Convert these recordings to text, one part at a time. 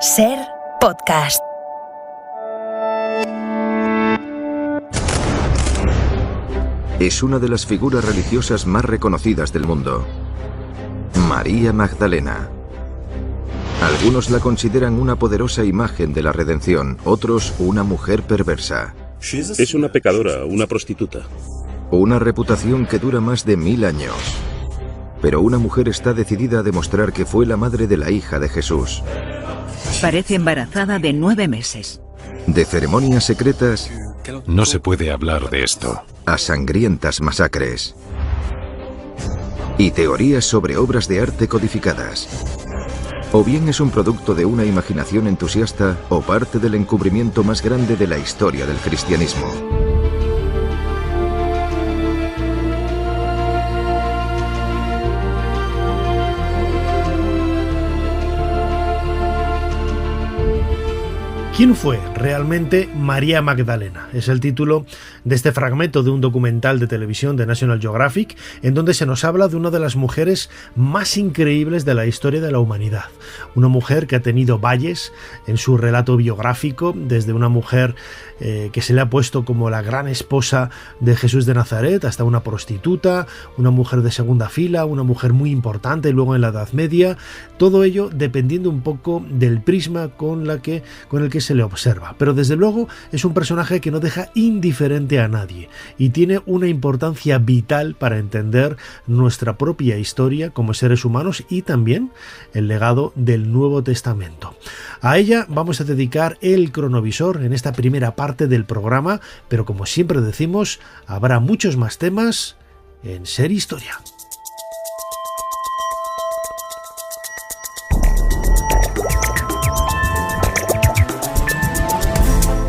Ser Podcast. Es una de las figuras religiosas más reconocidas del mundo. María Magdalena. Algunos la consideran una poderosa imagen de la redención, otros una mujer perversa. Es una pecadora, una prostituta. Una reputación que dura más de 1000 años. Pero una mujer está decidida a demostrar que fue la madre de la hija de Jesús. Parece embarazada de 9 meses. De ceremonias secretas No se puede hablar de esto. a sangrientas masacres. Y teorías sobre obras de arte codificadas. O bien es un producto de una imaginación entusiasta o parte del encubrimiento más grande de la historia del cristianismo. ¿Quién fue realmente María Magdalena? Es el título de este fragmento de un documental de televisión de National Geographic, en donde se nos habla de una de las mujeres más increíbles de la historia de la humanidad. Una mujer que ha tenido valles en su relato biográfico, desde una mujer que se le ha puesto como la gran esposa de Jesús de Nazaret, hasta una prostituta, una mujer de segunda fila, una mujer muy importante luego en la Edad Media, todo ello dependiendo un poco del prisma con el que se le observa. Pero desde luego es un personaje que no deja indiferente a nadie y tiene una importancia vital para entender nuestra propia historia como seres humanos y también el legado del Nuevo Testamento. A ella vamos a dedicar el cronovisor en esta primera parte del programa, pero como siempre decimos, habrá muchos más temas en Ser Historia.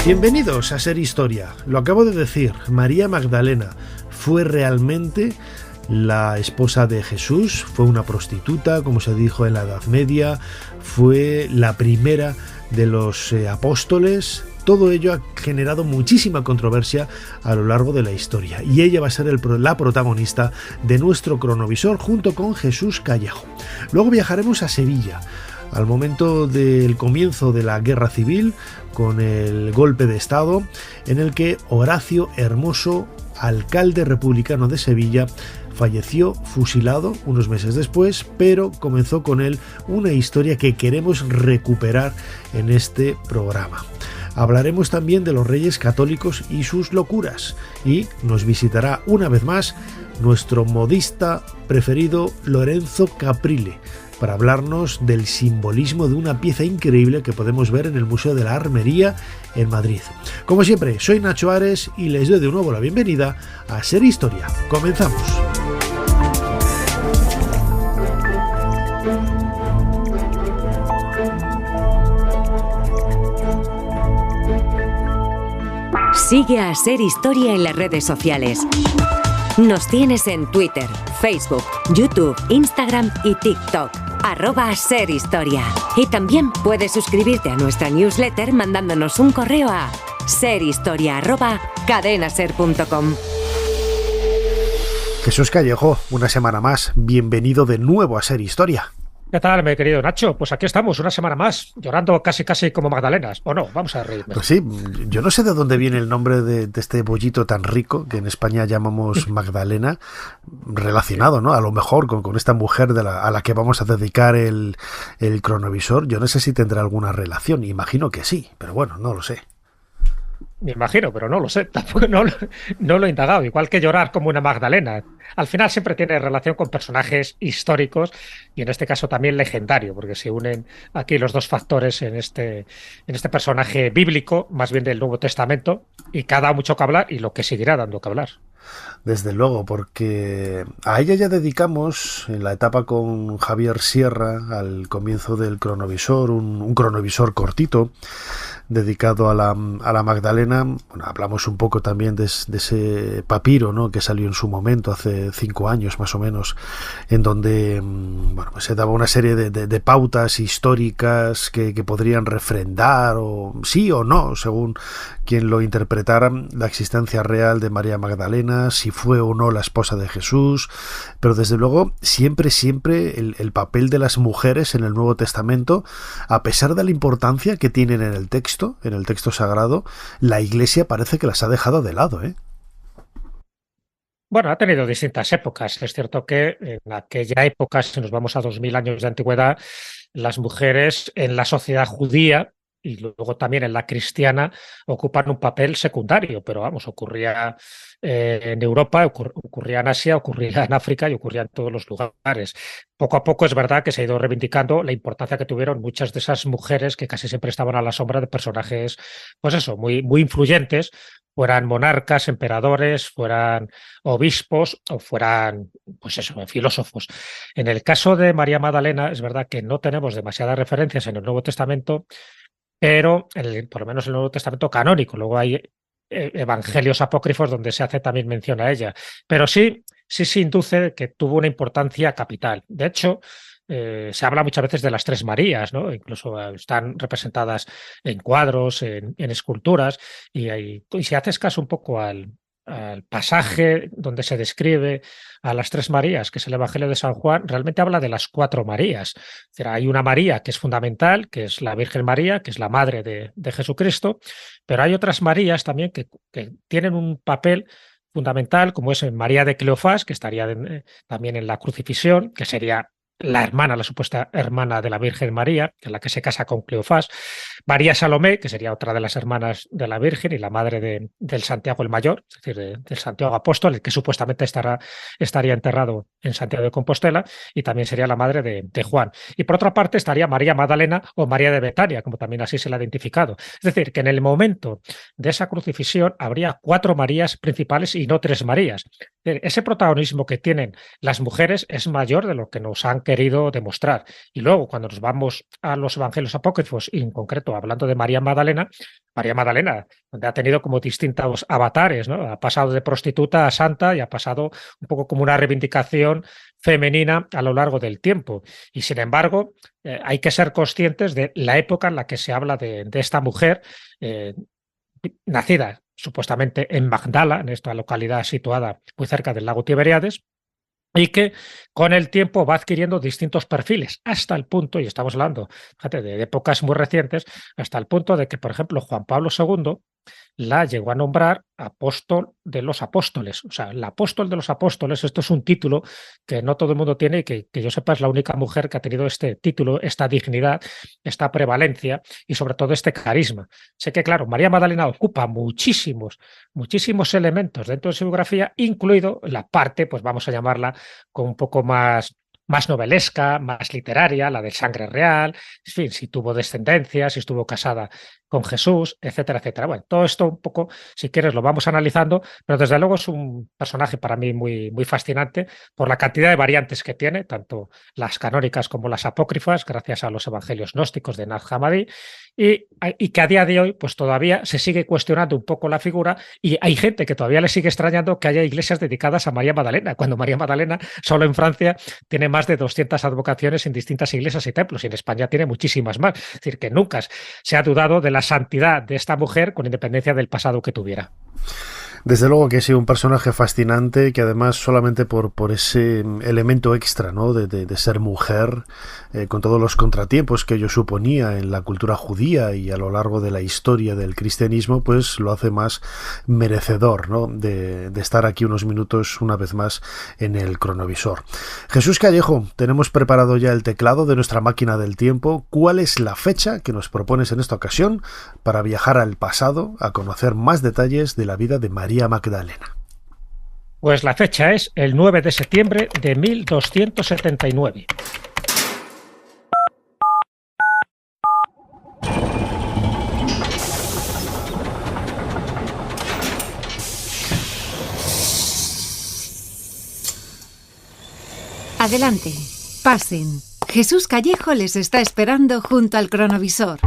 Bienvenidos a Ser Historia. Lo acabo de decir, María Magdalena fue realmente la esposa de Jesús, fue una prostituta, como se dijo en la Edad Media, fue la primera de los apóstoles. Todo ello ha generado muchísima controversia a lo largo de la historia y ella va a ser la protagonista de nuestro cronovisor junto con Jesús Callejo. Luego viajaremos a Sevilla, al momento del comienzo de la Guerra Civil, con el golpe de Estado, en el que Horacio Hermoso, alcalde republicano de Sevilla, falleció fusilado unos meses después, pero comenzó con él una historia que queremos recuperar en este programa. Hablaremos también de los Reyes Católicos y sus locuras, y nos visitará una vez más nuestro modista preferido, Lorenzo Caprile, para hablarnos del simbolismo de una pieza increíble que podemos ver en el Museo de la Armería en Madrid. Como siempre, soy Nacho Ares y les doy de nuevo la bienvenida a Ser Historia. Comenzamos. Sigue a Ser Historia en las redes sociales. Nos tienes en Twitter, Facebook, YouTube, Instagram y TikTok. @serhistoria. Y también puedes suscribirte a nuestra newsletter mandándonos un correo a serhistoria@cadenaser.com. Jesús Callejo, una semana más, bienvenido de nuevo a Ser Historia. ¿Qué tal, mi querido Nacho? Pues aquí estamos, una semana más, llorando casi como magdalenas. ¿O no? Vamos a reírnos. Pues sí, yo no sé de dónde viene el nombre de este bollito tan rico que en España llamamos Magdalena, relacionado, ¿no? A lo mejor con esta mujer a la que vamos a dedicar el cronovisor. Yo no sé si tendrá alguna relación, imagino que sí, pero bueno, no lo sé. Me imagino, pero no lo sé, tampoco no lo he indagado, igual que llorar como una Magdalena. Al final siempre tiene relación con personajes históricos y en este caso también legendario, porque se unen aquí los dos factores en este personaje bíblico, más bien del Nuevo Testamento, y que ha dado mucho que hablar y lo que seguirá dando que hablar. Desde luego, porque a ella ya dedicamos en la etapa con Javier Sierra, al comienzo del cronovisor, un cronovisor cortito dedicado a la Magdalena. Bueno, hablamos un poco también de ese papiro, ¿no?, que salió en su momento, hace 5 años más o menos, en donde pues se daba una serie de pautas históricas que podrían refrendar, o sí o no, según quien lo interpretara, la existencia real de María Magdalena, Magdalena, si fue o no la esposa de Jesús, pero desde luego siempre el papel de las mujeres en el Nuevo Testamento, a pesar de la importancia que tienen en el texto sagrado, la Iglesia parece que las ha dejado de lado, ¿eh? Bueno, ha tenido distintas épocas. Es cierto que en aquella época, si nos vamos a 2000 años de antigüedad, las mujeres en la sociedad judía y luego también en la cristiana ocupan un papel secundario, pero vamos, ocurría en Europa, ocurría en Asia, ocurría en África y ocurría en todos los lugares. Poco a poco es verdad que se ha ido reivindicando la importancia que tuvieron muchas de esas mujeres que casi siempre estaban a la sombra de personajes, pues eso, muy, muy influyentes, fueran monarcas, emperadores, fueran obispos o fueran, pues eso, filósofos. En el caso de María Magdalena, es verdad que no tenemos demasiadas referencias en el Nuevo Testamento, pero por lo menos en el Nuevo Testamento canónico. Luego hay evangelios apócrifos donde se hace también mención a ella. Pero sí induce que tuvo una importancia capital. De hecho, se habla muchas veces de las tres Marías, ¿no? Incluso están representadas en cuadros, en esculturas, y si haces caso un poco al pasaje donde se describe a las tres Marías, que es el Evangelio de San Juan, realmente habla de las cuatro Marías. Es decir, hay una María que es fundamental, que es la Virgen María, que es la madre de Jesucristo, pero hay otras Marías también que tienen un papel fundamental, como es María de Cleofás, que estaría también en la crucifixión, que sería la supuesta hermana de la Virgen María, que es la que se casa con Cleofás, María Salomé, que sería otra de las hermanas de la Virgen y la madre del Santiago el Mayor, es decir, del Santiago Apóstol, el que supuestamente estaría enterrado en Santiago de Compostela, y también sería la madre de Juan. Y por otra parte estaría María Magdalena o María de Betania, como también así se la ha identificado. Es decir, que en el momento de esa crucifixión habría cuatro Marías principales y no tres Marías. Ese protagonismo que tienen las mujeres es mayor de lo que nos han querido demostrar. Y luego, cuando nos vamos a los evangelios apócrifos, y en concreto hablando de María Magdalena, donde ha tenido como distintos avatares, ¿no? Ha pasado de prostituta a santa y ha pasado un poco como una reivindicación femenina a lo largo del tiempo. Y sin embargo, hay que ser conscientes de la época en la que se habla de esta mujer, nacida supuestamente en Magdala, en esta localidad situada muy cerca del lago Tiberíades, y que con el tiempo va adquiriendo distintos perfiles, hasta el punto, y estamos hablando, fíjate, de épocas muy recientes, hasta el punto de que, por ejemplo, Juan Pablo II la llegó a nombrar apóstol de los apóstoles. O sea, el apóstol de los apóstoles, esto es un título que no todo el mundo tiene y que yo sepa es la única mujer que ha tenido este título, esta dignidad, esta prevalencia y sobre todo este carisma. Sé que, claro, María Magdalena ocupa muchísimos elementos dentro de su biografía, incluido la parte, pues vamos a llamarla con un poco más novelesca, más literaria, la de sangre real, en fin, si tuvo descendencia, si estuvo casada con Jesús, etcétera, etcétera. Bueno, todo esto un poco, si quieres, lo vamos analizando, pero desde luego es un personaje para mí muy, muy fascinante por la cantidad de variantes que tiene, tanto las canónicas como las apócrifas, gracias a los evangelios gnósticos de Nag Hammadi, y que a día de hoy pues todavía se sigue cuestionando un poco la figura y hay gente que todavía le sigue extrañando que haya iglesias dedicadas a María Magdalena, cuando María Magdalena solo en Francia tiene más de 200 advocaciones en distintas iglesias y templos, y en España tiene muchísimas más. Es decir, que nunca se ha dudado de la santidad de esta mujer con independencia del pasado que tuviera. Desde luego que ha sido un personaje fascinante que además solamente por ese elemento extra, ¿no? de ser mujer, con todos los contratiempos que ello suponía en la cultura judía y a lo largo de la historia del cristianismo, pues lo hace más merecedor, ¿no? de estar aquí unos minutos una vez más en el cronovisor. Jesús Callejo, tenemos preparado ya el teclado de nuestra máquina del tiempo. ¿Cuál es la fecha que nos propones en esta ocasión para viajar al pasado a conocer más detalles de la vida de María Magdalena? Pues la fecha es el 9 de septiembre de 1279. Adelante, pasen. Jesús Callejo les está esperando junto al cronovisor.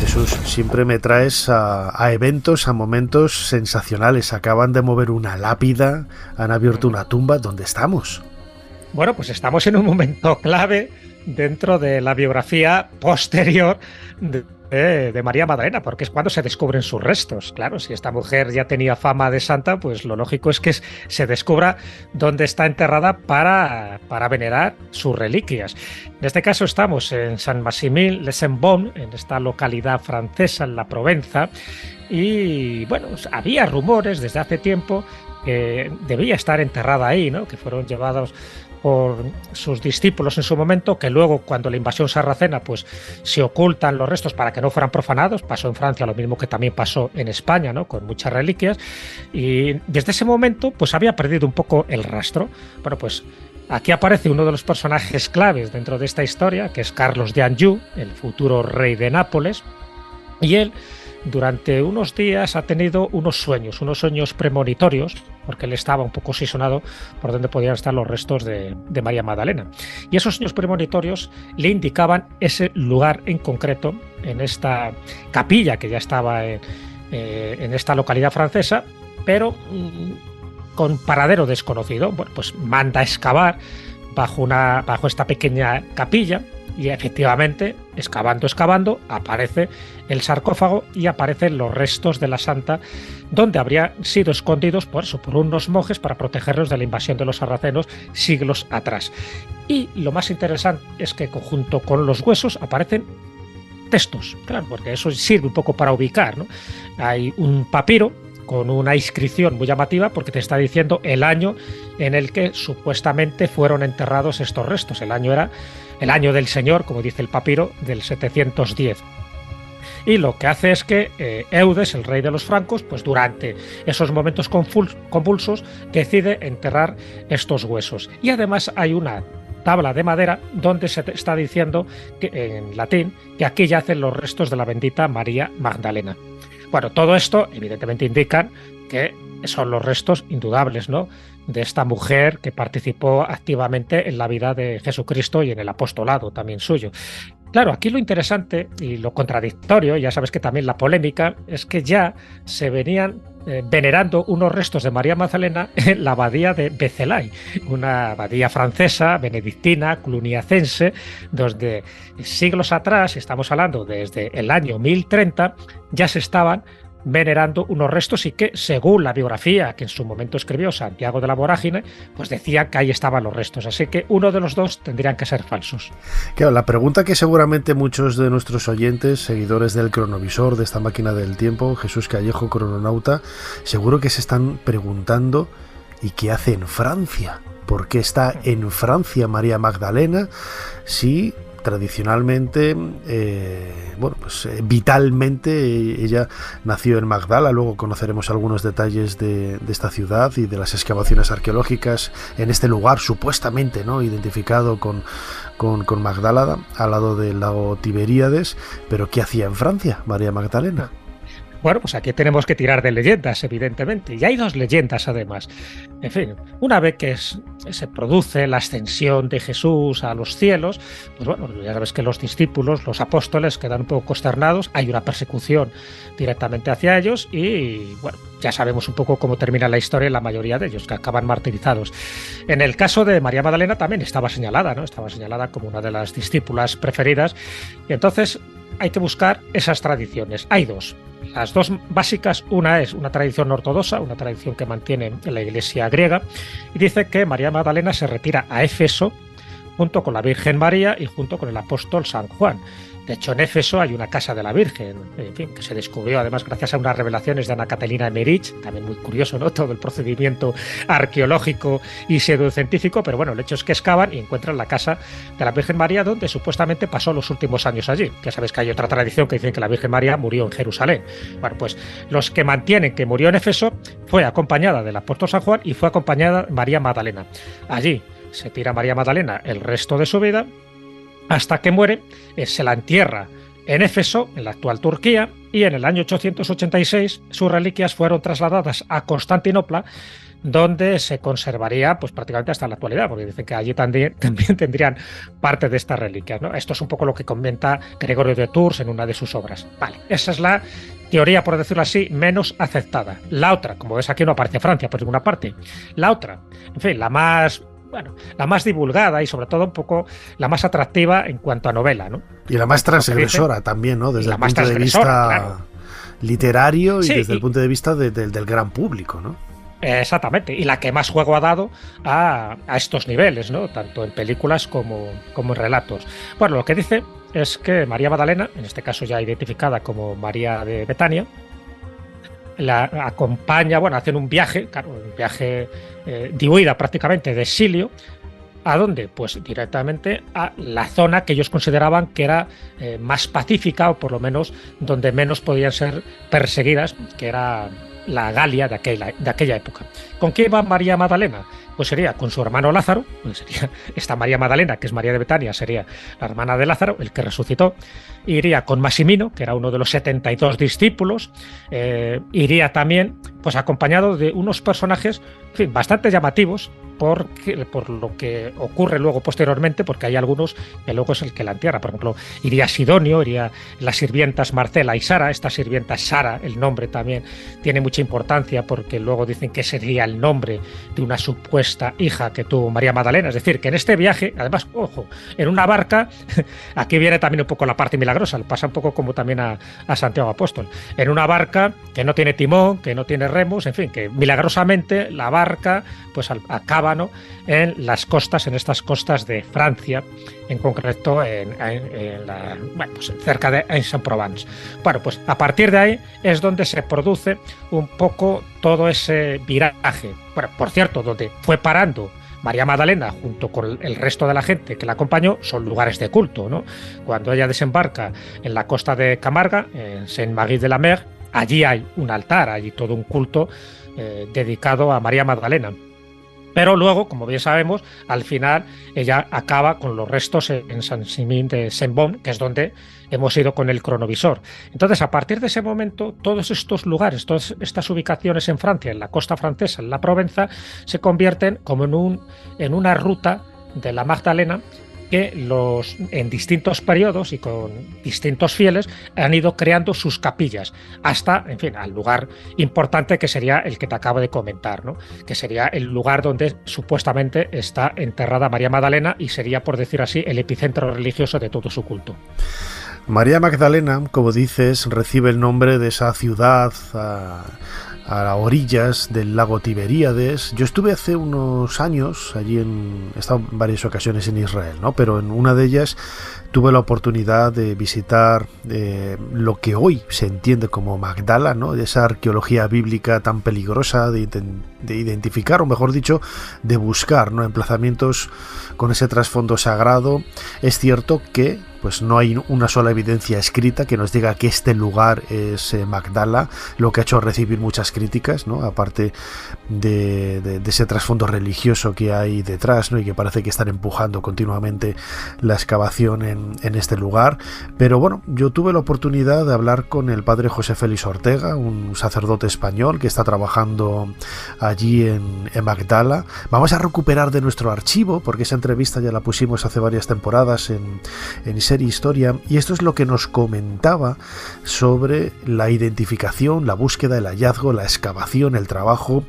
Jesús, siempre me traes a eventos, a momentos sensacionales. Acaban de mover una lápida, han abierto una tumba. ¿Dónde estamos? Bueno, pues estamos en un momento clave dentro de la biografía posterior de de María Magdalena, porque es cuando se descubren sus restos. Claro, si esta mujer ya tenía fama de santa, pues lo lógico es que se descubra dónde está enterrada para venerar sus reliquias. En este caso estamos en Saint-Maximin-les-Saints-Baumes, en esta localidad francesa, en la Provenza, y bueno, había rumores desde hace tiempo que debía estar enterrada ahí, ¿no? Que fueron llevados por sus discípulos en su momento, que luego, cuando la invasión sarracena, pues se ocultan los restos para que no fueran profanados. Pasó en Francia lo mismo que también pasó en España, ¿no? Con muchas reliquias, y desde ese momento pues había perdido un poco el rastro. Bueno, pues aquí aparece uno de los personajes claves dentro de esta historia, que es Carlos de Anjou, el futuro rey de Nápoles, y él durante unos días ha tenido unos sueños premonitorios, porque él estaba un poco obsesionado por dónde podían estar los restos de María Magdalena. Y esos sueños premonitorios le indicaban ese lugar en concreto, en esta capilla que ya estaba en esta localidad francesa, pero con paradero desconocido. Bueno, pues manda a excavar bajo esta pequeña capilla, y efectivamente, excavando, aparece el sarcófago y aparecen los restos de la santa, donde habrían sido escondidos por unos monjes para protegerlos de la invasión de los sarracenos siglos atrás. Y lo más interesante es que, junto con los huesos, aparecen textos, claro, porque eso sirve un poco para ubicar, ¿no? Hay un papiro con una inscripción muy llamativa, porque te está diciendo el año en el que supuestamente fueron enterrados estos restos. El año era el año del Señor, como dice el papiro, del 710. Y lo que hace es que Eudes, el rey de los francos, pues durante esos momentos convulsos, decide enterrar estos huesos. Y además hay una tabla de madera donde se está diciendo, que, en latín, que aquí yacen los restos de la bendita María Magdalena. Bueno, todo esto evidentemente indican que son los restos indudables, ¿no?, de esta mujer que participó activamente en la vida de Jesucristo y en el apostolado también suyo. Claro, aquí lo interesante y lo contradictorio, ya sabes que también la polémica, es que ya se venían venerando unos restos de María Magdalena en la abadía de Vézelay, una abadía francesa, benedictina, cluniacense, donde siglos atrás, estamos hablando desde el año 1030, ya se estaban venerando unos restos, y que, según la biografía que en su momento escribió Santiago de la Vorágine, pues decía que ahí estaban los restos. Así que uno de los dos tendrían que ser falsos. Claro, la pregunta que seguramente muchos de nuestros oyentes, seguidores del cronovisor, de esta máquina del tiempo, Jesús Callejo, crononauta, seguro que se están preguntando: ¿y qué hace en Francia? ¿Por qué está en Francia María Magdalena si tradicionalmente, vitalmente, ella nació en Magdala? Luego conoceremos algunos detalles de esta ciudad y de las excavaciones arqueológicas en este lugar supuestamente, ¿no?, identificado con Magdala, al lado del lago Tiberíades. Pero ¿qué hacía en Francia María Magdalena? Bueno, pues aquí tenemos que tirar de leyendas, evidentemente, y hay dos leyendas además. En fin, una vez que se produce la ascensión de Jesús a los cielos, pues bueno, ya sabes que los discípulos, los apóstoles, quedan un poco consternados, hay una persecución directamente hacia ellos, y bueno, ya sabemos un poco cómo termina la historia en la mayoría de ellos, que acaban martirizados. En el caso de María Magdalena también estaba señalada, ¿no? Estaba señalada como una de las discípulas preferidas, y entonces hay que buscar esas tradiciones. Hay dos. Las dos básicas: una es una tradición ortodoxa, una tradición que mantiene la Iglesia griega, y dice que María Magdalena se retira a Éfeso junto con la Virgen María y junto con el apóstol San Juan. De hecho, en Éfeso hay una casa de la Virgen, en fin, que se descubrió además gracias a unas revelaciones de Ana Catalina Emerich, también muy curioso, ¿no?, todo el procedimiento arqueológico y pseudocientífico, pero bueno, el hecho es que excavan y encuentran la casa de la Virgen María, donde supuestamente pasó los últimos años allí. Ya sabes que hay otra tradición que dice que la Virgen María murió en Jerusalén. Bueno, pues los que mantienen que murió en Éfeso, fue acompañada del apóstol San Juan y fue acompañada María Magdalena. Allí se tira María Magdalena el resto de su vida, hasta que muere. Se la entierra en Éfeso, en la actual Turquía, y en el año 886 sus reliquias fueron trasladadas a Constantinopla, donde se conservaría pues prácticamente hasta la actualidad, porque dicen que allí también tendrían parte de estas reliquias, ¿no? Esto es un poco lo que comenta Gregorio de Tours en una de sus obras. Vale, esa es la teoría, por decirlo así, menos aceptada. La otra, como ves aquí, no aparece Francia por ninguna parte. La otra, en fin, la más la más divulgada y sobre todo un poco la más atractiva en cuanto a novela, ¿no? Y la más transgresora también, ¿no? Desde el punto de vista literario y desde el punto de vista del gran público, ¿no? Exactamente, y la que más juego ha dado a estos niveles, ¿no? Tanto en películas como en relatos. Bueno, lo que dice es que María Magdalena, en este caso ya identificada como María de Betania, la acompaña, hacen un viaje, de huida prácticamente, de exilio. ¿A dónde? Pues directamente a la zona que ellos consideraban que era más pacífica, o por lo menos donde menos podían ser perseguidas, que era la Galia de aquella época. ¿Con qué iba María Magdalena? Pues sería con su hermano Lázaro, pues sería esta María Magdalena, que es María de Betania, sería la hermana de Lázaro, el que resucitó. Iría con Massimino, que era uno de los 72 discípulos. Iría también pues acompañado de unos personajes, en fin, bastante llamativos, por lo que ocurre luego posteriormente, porque hay algunos que luego es el que la entierra. Por ejemplo, iría Sidonio, iría las sirvientas Marcela y Sara. Esta sirvienta Sara, el nombre también tiene mucha importancia, porque luego dicen que sería el nombre de una supuesta hija que tuvo María Magdalena. Es decir, que en este viaje, además, ojo, en una barca, aquí viene también un poco la parte milagrosa, le pasa un poco como también a Santiago Apóstol, en una barca que no tiene timón, que no tiene remos, en fin, que milagrosamente la barca pues acaba, ¿no?, en las costas, en estas costas de Francia, en concreto cerca de Aix-en-Provence. Bueno, pues a partir de ahí es donde se produce un poco todo ese viraje. Bueno, por cierto, donde fue parando María Magdalena junto con el resto de la gente que la acompañó son lugares de culto, ¿no? Cuando ella desembarca en la costa de Camarga, en Saint-Marie-de-la-Mer, allí hay un altar, allí todo un culto dedicado a María Magdalena. Pero luego, como bien sabemos, al final ella acaba con los restos en Saint-Simin de Saint-Bon, que es donde hemos ido con el cronovisor. Entonces, a partir de ese momento, todos estos lugares, todas estas ubicaciones en Francia, en la costa francesa, en la Provenza, se convierten como en una ruta de la Magdalena que en distintos periodos y con distintos fieles han ido creando sus capillas hasta, en fin, al lugar importante que sería el que te acabo de comentar, ¿no? Que sería el lugar donde supuestamente está enterrada María Magdalena y sería, por decir así, el epicentro religioso de todo su culto. María Magdalena, como dices, recibe el nombre de esa ciudad a orillas del lago Tiberíades. Yo estuve hace unos años allí, he estado en varias ocasiones en Israel, ¿no? Pero en una de ellas tuve la oportunidad de visitar lo que hoy se entiende como Magdala, ¿no? Esa arqueología bíblica tan peligrosa de identificar, o mejor dicho, de buscar, ¿no?, emplazamientos con ese trasfondo sagrado. Es cierto que pues no hay una sola evidencia escrita que nos diga que este lugar es Magdala, lo que ha hecho recibir muchas críticas, ¿no?, aparte de ese trasfondo religioso que hay detrás, ¿no?, y que parece que están empujando continuamente la excavación en este lugar. Pero bueno, yo tuve la oportunidad de hablar con el padre José Félix Ortega, un sacerdote español que está trabajando allí en Magdala. Vamos a recuperar de nuestro archivo, porque esa entrevista ya la pusimos hace varias temporadas en Serie Historia, y esto es lo que nos comentaba sobre la identificación, la búsqueda, el hallazgo, la excavación, el trabajo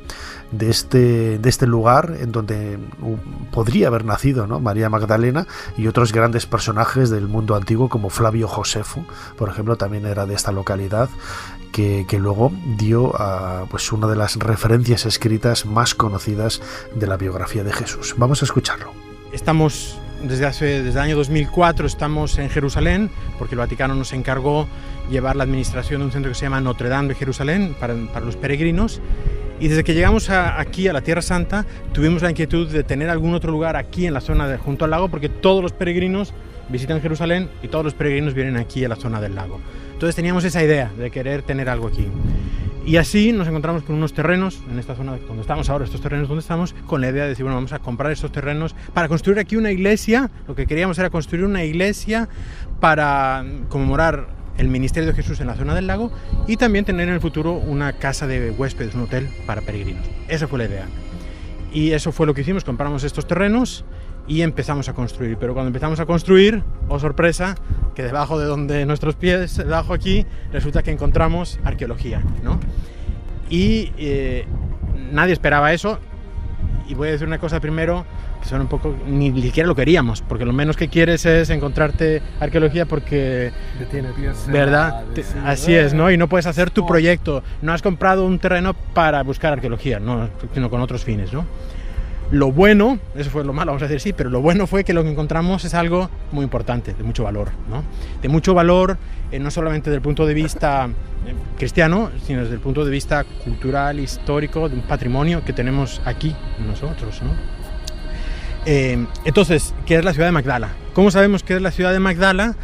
de este lugar en donde podría haber nacido, ¿no?, María Magdalena, y otros grandes personajes del mundo antiguo como Flavio Josefo, por ejemplo, también era de esta localidad, que luego dio pues una de las referencias escritas más conocidas de la biografía de Jesús. Vamos a escucharlo. Estamos desde el año 2004 estamos en Jerusalén, porque el Vaticano nos encargó llevar la administración de un centro que se llama Notre Dame de Jerusalén para los peregrinos. Y desde que llegamos aquí a la Tierra Santa, tuvimos la inquietud de tener algún otro lugar aquí en la zona junto al lago, porque todos los peregrinos visitan Jerusalén y todos los peregrinos vienen aquí a la zona del lago. Entonces teníamos esa idea de querer tener algo aquí. Y así nos encontramos con unos terrenos, en esta zona donde estamos ahora, estos terrenos donde estamos, con la idea de decir, bueno, vamos a comprar estos terrenos para construir aquí una iglesia. Lo que queríamos era construir una iglesia para conmemorar el ministerio de Jesús en la zona del lago y también tener en el futuro una casa de huéspedes, un hotel para peregrinos. Esa fue la idea. Y eso fue lo que hicimos, compramos estos terrenos y empezamos a construir. Pero cuando empezamos a construir, oh sorpresa, que debajo de donde nuestros pies, debajo aquí, resulta que encontramos arqueología, ¿no? Y nadie esperaba eso. Y voy a decir una cosa primero, suena un poco, ni siquiera lo queríamos, porque lo menos que quieres es encontrarte arqueología porque, ¿verdad? Así es, ¿no? Y no puedes hacer tu proyecto, no has comprado un terreno para buscar arqueología, no, sino con otros fines, ¿no? Lo bueno, eso fue lo malo, vamos a decir sí, pero lo bueno fue que lo que encontramos es algo muy importante, de mucho valor, ¿no? De mucho valor, no solamente desde el punto de vista cristiano, sino desde el punto de vista cultural, histórico, de un patrimonio que tenemos aquí nosotros, ¿no? Entonces, ¿qué es la ciudad de Magdala? ¿Cómo sabemos qué es la ciudad de Magdala?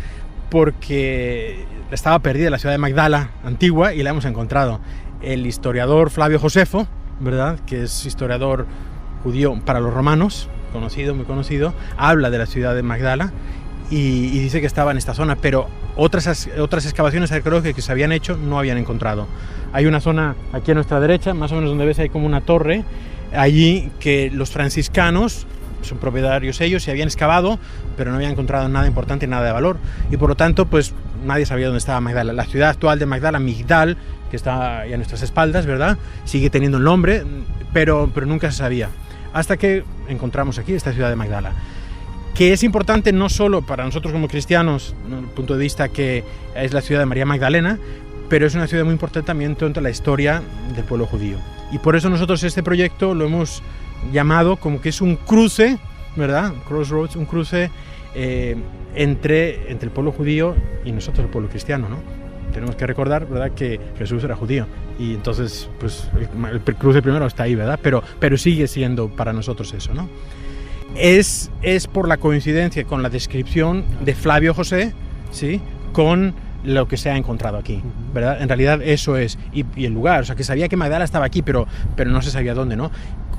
Porque estaba perdida la ciudad de Magdala antigua y la hemos encontrado. El historiador Flavio Josefo, ¿verdad?, que es historiador judío para los romanos, conocido, muy conocido, habla de la ciudad de Magdala y dice que estaba en esta zona, pero otras excavaciones arqueológicas que se habían hecho no habían encontrado. Hay una zona aquí a nuestra derecha, más o menos donde ves hay como una torre, allí que los franciscanos, son propietarios ellos, se habían excavado, pero no habían encontrado nada importante, nada de valor, y por lo tanto pues nadie sabía dónde estaba Magdala. La ciudad actual de Magdala, Migdal, que está ahí a nuestras espaldas, ¿verdad?, sigue teniendo el nombre, pero nunca se sabía, hasta que encontramos aquí esta ciudad de Magdala, que es importante no solo para nosotros como cristianos, ¿no?, desde el punto de vista que es la ciudad de María Magdalena, pero es una ciudad muy importante también dentro de la historia del pueblo judío. Y por eso nosotros este proyecto lo hemos llamado como que es un cruce, ¿verdad?, Crossroads, un cruce entre el pueblo judío y nosotros el pueblo cristiano, ¿no? Tenemos que recordar, ¿verdad?, que Jesús era judío y entonces pues el cruce primero está ahí, ¿verdad?, pero sigue siendo para nosotros eso, ¿no? Es por la coincidencia con la descripción de Flavio José, ¿sí?, con lo que se ha encontrado aquí, ¿verdad? En realidad eso es, y el lugar, o sea, que sabía que Magdala estaba aquí, pero no se sabía dónde, ¿no?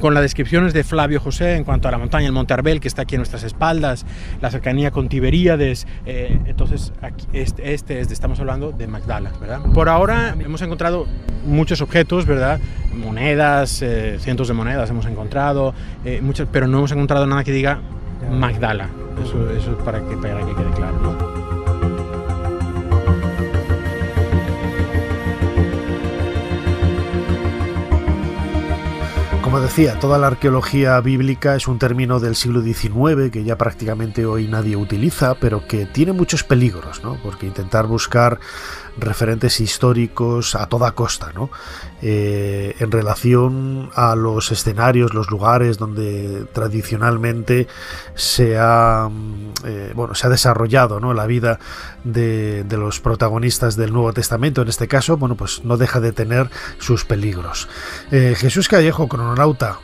Con las descripciones de Flavio José en cuanto a la montaña, el Monte Arbel, que está aquí a nuestras espaldas, la cercanía con Tiberíades, entonces aquí, estamos hablando de Magdala, ¿verdad? Por ahora hemos encontrado muchos objetos, ¿verdad? Monedas, cientos de monedas hemos encontrado, muchas, pero no hemos encontrado nada que diga Magdala, eso para que quede claro, ¿no? Como decía, toda la arqueología bíblica es un término del siglo XIX que ya prácticamente hoy nadie utiliza, pero que tiene muchos peligros, ¿no? Porque intentar buscar referentes históricos a toda costa, ¿no?, en relación a los escenarios, los lugares donde tradicionalmente se ha desarrollado, ¿no?, la vida de los protagonistas del Nuevo Testamento, en este caso, bueno, pues no deja de tener sus peligros. Jesús Callejo, crononauta,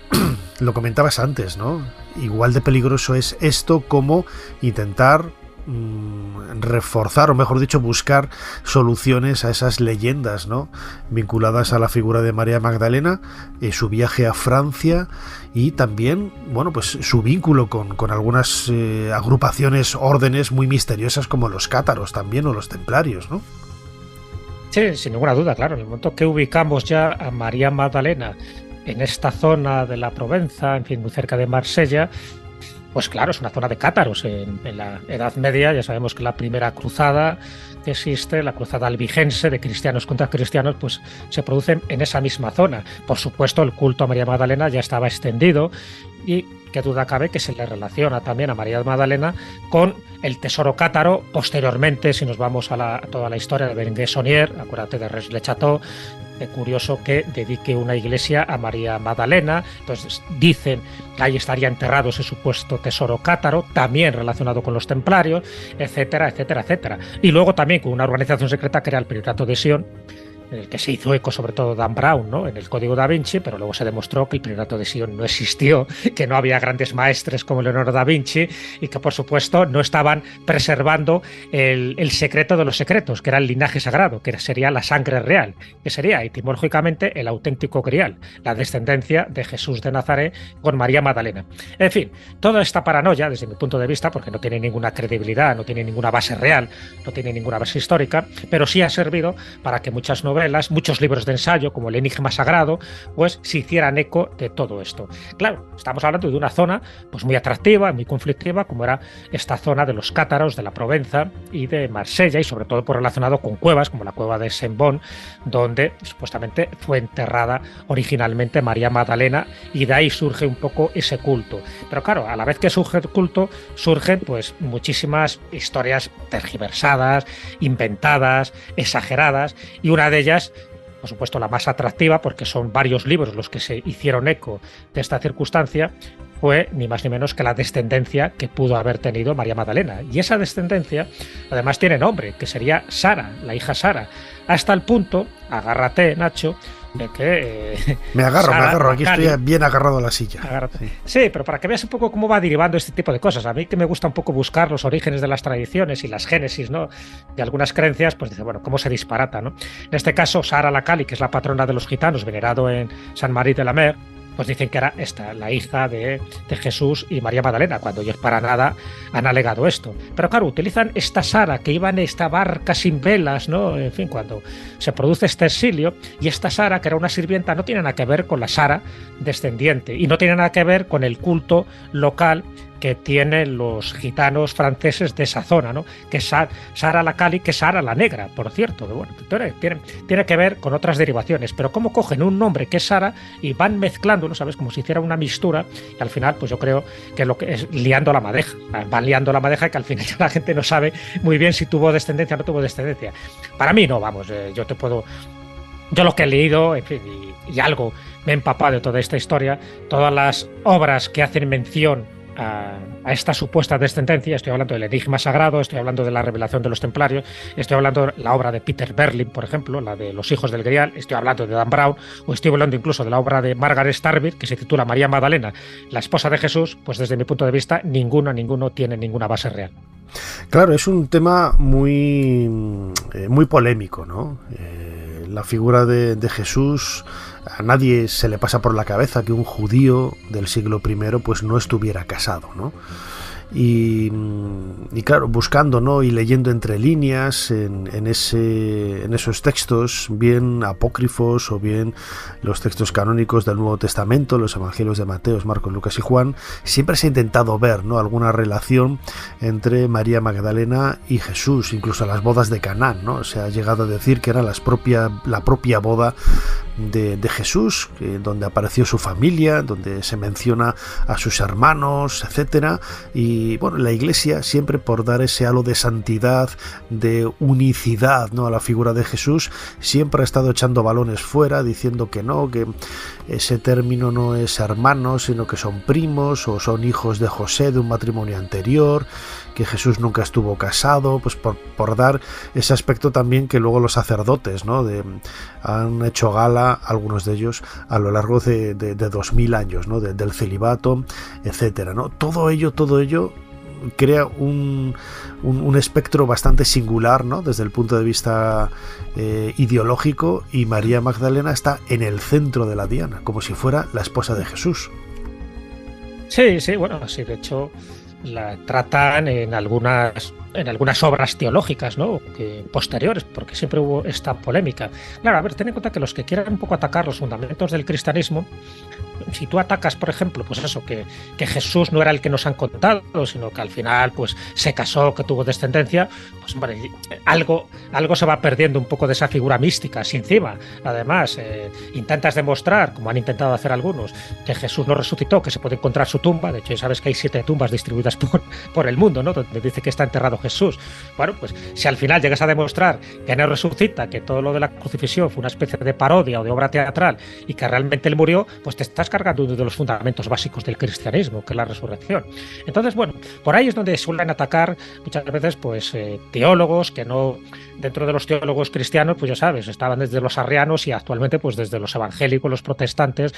lo comentabas antes, ¿no? Igual de peligroso es esto como intentar reforzar, o mejor dicho, buscar soluciones a esas leyendas, ¿no?, vinculadas a la figura de María Magdalena, su viaje a Francia y también, bueno, pues su vínculo con algunas agrupaciones, órdenes muy misteriosas como los cátaros también, o los templarios, ¿no? Sí, sin ninguna duda, claro. En el momento que ubicamos ya a María Magdalena en esta zona de la Provenza, en fin, muy cerca de Marsella, pues claro, es una zona de cátaros. En la Edad Media ya sabemos que la primera cruzada que existe, la cruzada albigense de cristianos contra cristianos, pues se producen en esa misma zona. Por supuesto, el culto a María Magdalena ya estaba extendido y qué duda cabe que se le relaciona también a María Magdalena con el tesoro cátaro. Posteriormente, si nos vamos a toda la historia de Berenguer Saunier, acuérdate de Res-le-Château, curioso que dedique una iglesia a María Magdalena. Entonces dicen que ahí estaría enterrado ese supuesto tesoro cátaro, también relacionado con los templarios, etcétera, etcétera, etcétera. Y luego también con una organización secreta que era el Priorato de Sion, en el que se hizo eco sobre todo Dan Brown, ¿no?, en el Código da Vinci, pero luego se demostró que el Priorato de Sion no existió, que no había grandes maestres como Leonardo da Vinci y que por supuesto no estaban preservando el secreto de los secretos, que era el linaje sagrado, que sería la sangre real, que sería etimológicamente el auténtico grial, la descendencia de Jesús de Nazaret con María Magdalena. En fin, toda esta paranoia, desde mi punto de vista, porque no tiene ninguna credibilidad, no tiene ninguna base real, no tiene ninguna base histórica, pero sí ha servido para que muchas novelas novelas, muchos libros de ensayo, como El Enigma Sagrado, pues se hicieran eco de todo esto. Claro, estamos hablando de una zona pues muy atractiva, muy conflictiva, como era esta zona de los cátaros, de la Provenza y de Marsella, y sobre todo por relacionado con cuevas, como la cueva de Saint-Bon, donde supuestamente fue enterrada originalmente María Magdalena, y de ahí surge un poco ese culto. Pero claro, a la vez que surge el culto, surgen pues muchísimas historias tergiversadas, inventadas, exageradas, y una de ellas, por supuesto la más atractiva, porque son varios libros los que se hicieron eco de esta circunstancia, fue ni más ni menos que la descendencia que pudo haber tenido María Magdalena. Y esa descendencia además tiene nombre, que sería Sara, la hija Sara, hasta el punto, agárrate Nacho, de que... me agarro, aquí estoy bien agarrado a la silla. Sí, pero para que veas un poco cómo va derivando este tipo de cosas. A mí que me gusta un poco buscar los orígenes de las tradiciones y las génesis, ¿no?, de algunas creencias, pues dice, bueno, cómo se disparata, ¿no? En este caso, Sara la Cali, que es la patrona de los gitanos, venerado en Saint-Marie de la Mer, pues dicen que era esta, la hija de Jesús y María Magdalena, cuando ellos para nada han alegado esto. Pero claro, utilizan esta Sara que iba en esta barca sin velas, ¿no? En fin, cuando se produce este exilio, y esta Sara, que era una sirvienta, no tiene nada que ver con la Sara descendiente, y no tiene nada que ver con el culto local que tienen los gitanos franceses de esa zona, ¿no? Que es Sara la Cali, que es Sara la Negra, por cierto. Bueno, tiene que ver con otras derivaciones, pero cómo cogen un nombre que es Sara y van mezclándolo, ¿sabes? Como si hiciera una mistura, y al final, pues yo creo que lo que es liando la madeja. Van liando la madeja, que al final ya la gente no sabe muy bien si tuvo descendencia o no tuvo descendencia. Para mí no, vamos, yo lo que he leído, en fin, y algo me he empapado de toda esta historia, todas las obras que hacen mención a esta supuesta descendencia, estoy hablando del Enigma Sagrado, estoy hablando de la Revelación de los Templarios, estoy hablando de la obra de Peter Berlin, por ejemplo, la de Los Hijos del Grial, estoy hablando de Dan Brown, o estoy hablando incluso de la obra de Margaret Starby, que se titula María Magdalena, la esposa de Jesús. Pues desde mi punto de vista, ninguno tiene ninguna base real. Claro, es un tema muy polémico, ¿no? La figura de Jesús, a nadie se le pasa por la cabeza que un judío del siglo I pues no estuviera casado, ¿no? Y claro, buscando, ¿no?, y leyendo entre líneas en esos textos, bien apócrifos o bien los textos canónicos del Nuevo Testamento, los evangelios de Mateo, Marcos, Lucas y Juan, siempre se ha intentado ver, ¿no?, alguna relación entre María Magdalena y Jesús, incluso las bodas de Caná, ¿no? Se ha llegado a decir que era la propia boda de Jesús, donde apareció su familia, donde se menciona a sus hermanos, etcétera. Y bueno, la Iglesia, siempre por dar ese halo de santidad, de unicidad, ¿no?, a la figura de Jesús, siempre ha estado echando balones fuera, diciendo que no, que ese término no es hermano, sino que son primos o son hijos de José de un matrimonio anterior, que Jesús nunca estuvo casado, pues por dar ese aspecto también que luego los sacerdotes, ¿no?, han hecho gala, algunos de ellos, a lo largo de 2000 años, ¿no?, del celibato, etcétera, ¿no? Todo ello crea un espectro bastante singular, ¿no?, desde el punto de vista ideológico, y María Magdalena está en el centro de la diana, como si fuera la esposa de Jesús. Sí, bueno, sí, de hecho la tratan en algunas obras teológicas, ¿no?, posteriores, porque siempre hubo esta polémica. Claro, a ver, ten en cuenta que los que quieran un poco atacar los fundamentos del cristianismo, si tú atacas, por ejemplo, pues eso, que Jesús no era el que nos han contado, sino que al final pues se casó, que tuvo descendencia, pues hombre, algo se va perdiendo un poco de esa figura mística. Si encima, además, intentas demostrar, como han intentado hacer algunos, que Jesús no resucitó, que se puede encontrar su tumba, de hecho ya sabes que hay 7 tumbas distribuidas por el mundo, ¿no?, donde dice que está enterrado Jesús. Bueno, pues si al final llegas a demostrar que no resucita, que todo lo de la crucifixión fue una especie de parodia o de obra teatral y que realmente él murió, pues te estás cargando uno de los fundamentos básicos del cristianismo, que es la resurrección. Entonces, bueno, por ahí es donde suelen atacar muchas veces pues teólogos que no, dentro de los teólogos cristianos, pues ya sabes, estaban desde los arrianos y actualmente pues desde los evangélicos, los protestantes,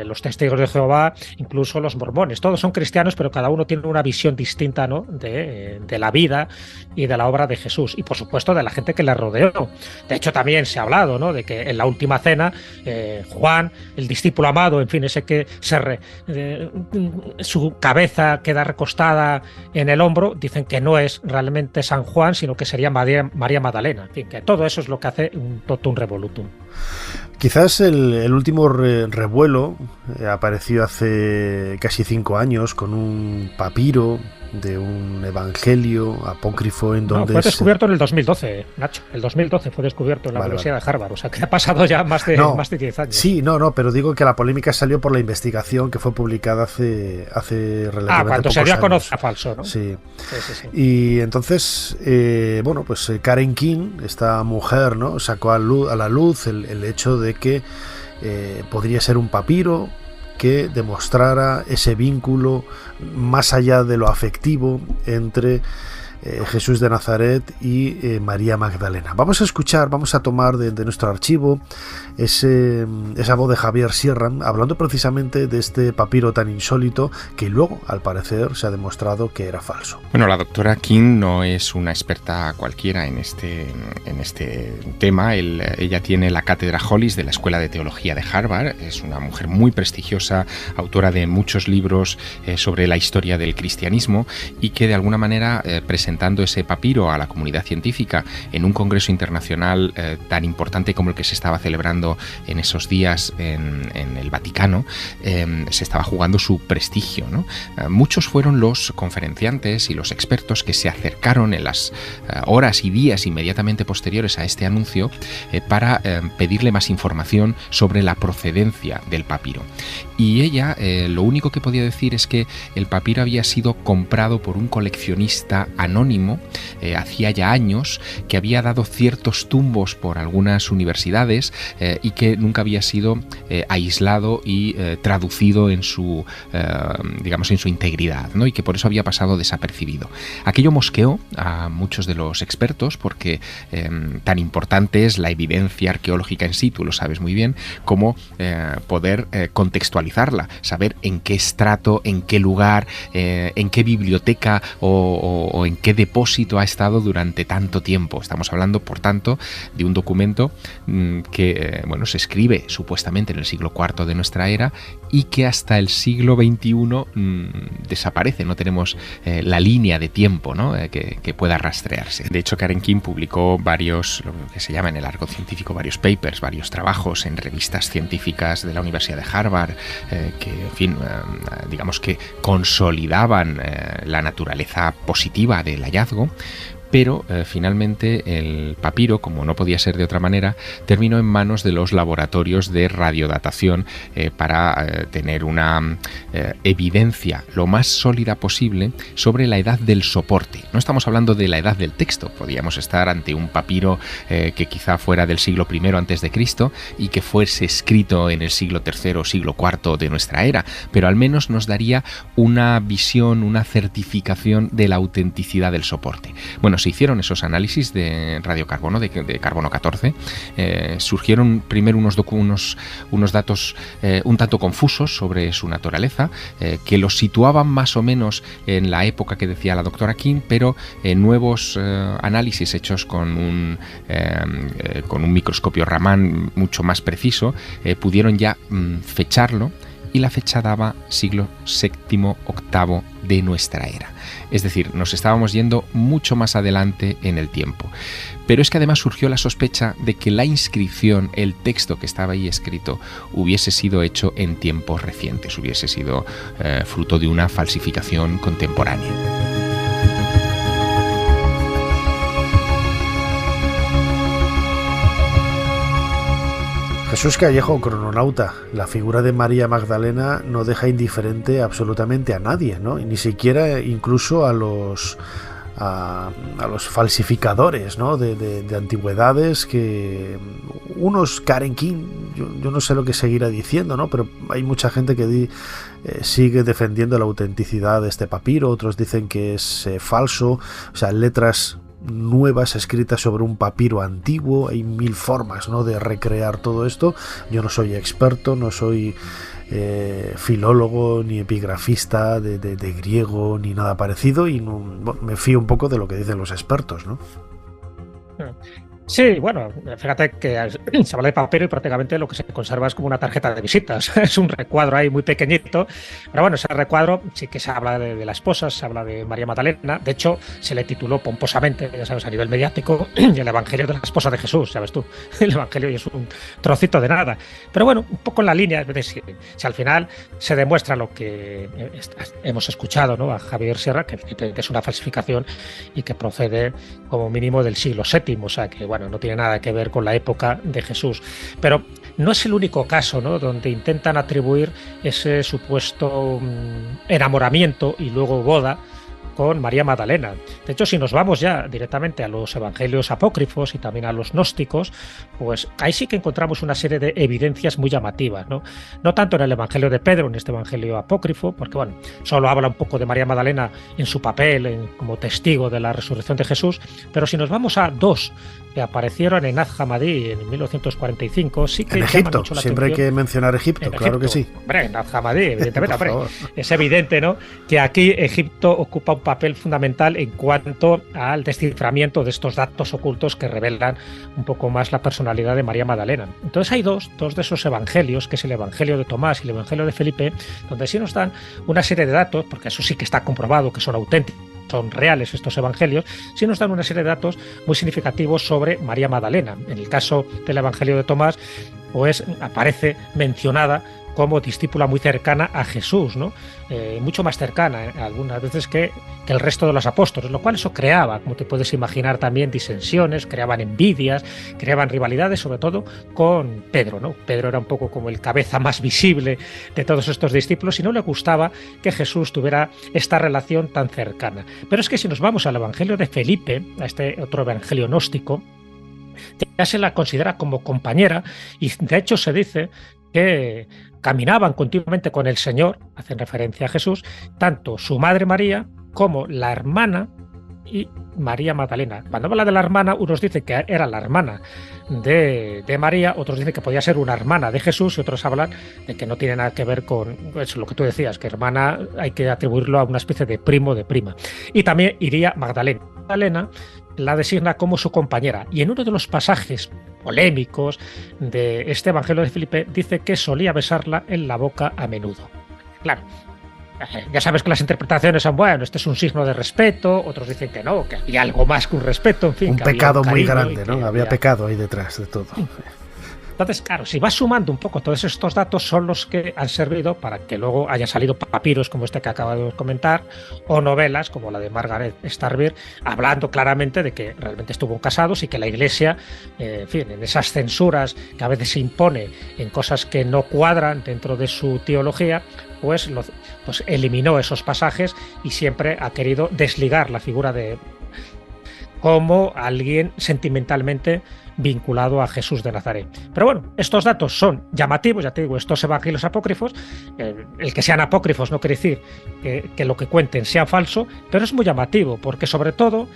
los testigos de Jehová, incluso los mormones. Todos son cristianos, pero cada uno tiene una visión distinta, ¿no?, de la vida vida y de la obra de Jesús, y por supuesto de la gente que le rodeó. De hecho, también se ha hablado, ¿no?, de que en la última cena Juan, el discípulo amado, en fin, ese que su cabeza queda recostada en el hombro, dicen que no es realmente San Juan, sino que sería María Magdalena. En fin, que todo eso es lo que hace un totum revolutum. Quizás el último revuelo apareció hace casi 5 años con un papiro de un evangelio apócrifo en donde... fue descubierto en el 2012, Nacho. El 2012 fue descubierto en la Universidad de Harvard. O sea, que ha pasado ya más de 10 años. Sí, pero digo que la polémica salió por la investigación que fue publicada hace relativamente cuando se dio a conocer falso, ¿no? Sí. Y entonces, pues Karen King, esta mujer, ¿no?, sacó a la luz el hecho de que podría ser un papiro que demostrara ese vínculo más allá de lo afectivo entre Jesús de Nazaret y María Magdalena. Vamos a tomar de nuestro archivo esa voz de Javier Sierra, hablando precisamente de este papiro tan insólito que luego, al parecer, se ha demostrado que era falso. Bueno, la doctora King no es una experta cualquiera en este tema. Ella tiene la cátedra Hollis de la Escuela de Teología de Harvard. Es una mujer muy prestigiosa, autora de muchos libros sobre la historia del cristianismo, y que de alguna manera presentando ese papiro a la comunidad científica en un congreso internacional tan importante como el que se estaba celebrando en esos días en el Vaticano, se estaba jugando su prestigio, ¿no? Muchos fueron los conferenciantes y los expertos que se acercaron en las horas y días inmediatamente posteriores a este anuncio para pedirle más información sobre la procedencia del papiro. Y ella lo único que podía decir es que el papiro había sido comprado por un coleccionista anónimo hacía ya años, que había dado ciertos tumbos por algunas universidades y que nunca había sido aislado y traducido en su integridad, ¿no?, y que por eso había pasado desapercibido. Aquello mosqueó a muchos de los expertos porque tan importante es la evidencia arqueológica en situ, lo sabes muy bien, como poder contextualizarla, saber en qué estrato, en qué lugar, en qué biblioteca o en qué depósito ha estado durante tanto tiempo. Estamos hablando, por tanto, de un documento que se escribe supuestamente en el siglo IV de nuestra era y que hasta el siglo XXI desaparece. No tenemos la línea de tiempo, ¿no?, que pueda rastrearse. De hecho, Karen King publicó varios, lo que se llama en el argot científico, varios papers, varios trabajos en revistas científicas de la Universidad de Harvard que, en fin, que consolidaban la naturaleza positiva del hallazgo. Pero finalmente el papiro, como no podía ser de otra manera, terminó en manos de los laboratorios de radiodatación para tener una evidencia lo más sólida posible sobre la edad del soporte. No estamos hablando de la edad del texto, podríamos estar ante un papiro que quizá fuera del siglo I a.C. y que fuese escrito en el siglo III o siglo IV de nuestra era, pero al menos nos daría una visión, una certificación de la autenticidad del soporte. Bueno, se hicieron esos análisis de radiocarbono, de carbono 14, surgieron primero unos datos un tanto confusos sobre su naturaleza, que los situaban más o menos en la época que decía la doctora King, pero nuevos análisis hechos con un microscopio Raman mucho más preciso pudieron ya fecharlo, y la fecha daba siglo VII-VIII de nuestra era. Es decir, nos estábamos yendo mucho más adelante en el tiempo. Pero es que además surgió la sospecha de que la inscripción, el texto que estaba ahí escrito, hubiese sido hecho en tiempos recientes, hubiese sido fruto de una falsificación contemporánea. Jesús Callejo, crononauta, la figura de María Magdalena no deja indiferente absolutamente a nadie, ¿no? Y ni siquiera incluso a los falsificadores, ¿no?, de antigüedades, que unos, Karen King, yo no sé lo que seguirá diciendo, ¿no?, pero hay mucha gente que sigue defendiendo la autenticidad de este papiro, otros dicen que es falso, o sea, letras nuevas escritas sobre un papiro antiguo. Hay mil formas, ¿no?, de recrear todo esto. Yo no soy experto, no soy filólogo ni epigrafista de griego ni nada parecido, y me fío un poco de lo que dicen los expertos, ¿no? Sí, bueno, fíjate que se habla de papiro y prácticamente lo que se conserva es como una tarjeta de visitas. Es un recuadro ahí muy pequeñito, pero bueno, ese recuadro sí que se habla de la esposa, se habla de María Magdalena. De hecho, se le tituló pomposamente, ya sabes, a nivel mediático, el Evangelio de la esposa de Jesús, sabes tú. El Evangelio es un trocito de nada. Pero bueno, un poco en la línea, si al final se demuestra lo que hemos escuchado, ¿no?, a Javier Sierra, que es una falsificación y que procede como mínimo del siglo VII, o sea que, bueno, no tiene nada que ver con la época de Jesús. Pero no es el único caso, ¿no?, donde intentan atribuir ese supuesto enamoramiento y luego boda con María Magdalena. De hecho, si nos vamos ya directamente a los evangelios apócrifos y también a los gnósticos, pues ahí sí que encontramos una serie de evidencias muy llamativas, ¿no? No tanto en el evangelio de Pedro, en este evangelio apócrifo, porque bueno, solo habla un poco de María Magdalena en su papel como testigo de la resurrección de Jesús, pero si nos vamos a dos que aparecieron en Az-Hammadi en 1945, sí que en Egipto, siempre hay que mencionar Egipto, claro que sí. Hombre, en Az-Hammadi, evidentemente, hombre, es evidente, ¿no?, que aquí Egipto ocupa un papel fundamental en cuanto al desciframiento de estos datos ocultos que revelan un poco más la personalidad de María Magdalena. Entonces hay dos de esos evangelios, que es el evangelio de Tomás y el evangelio de Felipe, donde sí nos dan una serie de datos, porque eso sí que está comprobado que son auténticos, son reales estos evangelios, sí nos dan una serie de datos muy significativos sobre María Magdalena. En el caso del evangelio de Tomás, pues aparece mencionada como discípula muy cercana a Jesús, ¿no? Mucho más cercana algunas veces que el resto de los apóstoles, lo cual eso creaba, como te puedes imaginar, también disensiones, creaban envidias, creaban rivalidades, sobre todo con Pedro, ¿no? Pedro era un poco como el cabeza más visible de todos estos discípulos y no le gustaba que Jesús tuviera esta relación tan cercana. Pero es que si nos vamos al evangelio de Felipe, a este otro evangelio gnóstico, ya se la considera como compañera y de hecho se dice que caminaban continuamente con el Señor, hacen referencia a Jesús, tanto su madre María como la hermana y María Magdalena. Cuando habla de la hermana, unos dicen que era la hermana de María, otros dicen que podía ser una hermana de Jesús y otros hablan de que no tiene nada que ver con eso, lo que tú decías, que hermana hay que atribuirlo a una especie de primo de prima. Y también iría Magdalena. Magdalena la designa como su compañera y en uno de los pasajes polémicos de este evangelio de Felipe dice que solía besarla en la boca a menudo. Claro, ya sabes que las interpretaciones son, bueno, este es un signo de respeto, otros dicen que no, que había algo más que un respeto, en fin. Un pecado muy grande, ¿no? Había pecado ahí detrás de todo. Entonces, claro, si vas sumando un poco todos estos datos son los que han servido para que luego hayan salido papiros como este que acabo de comentar o novelas como la de Margaret Starbeer hablando claramente de que realmente estuvo casados y que la Iglesia, en fin, en esas censuras que a veces se impone en cosas que no cuadran dentro de su teología, pues eliminó esos pasajes y siempre ha querido desligar la figura de como alguien sentimentalmente vinculado a Jesús de Nazaret. Pero bueno, estos datos son llamativos, ya te digo, estos evangelios apócrifos, el que sean apócrifos no quiere decir que lo que cuenten sea falso, pero es muy llamativo, porque sobre todo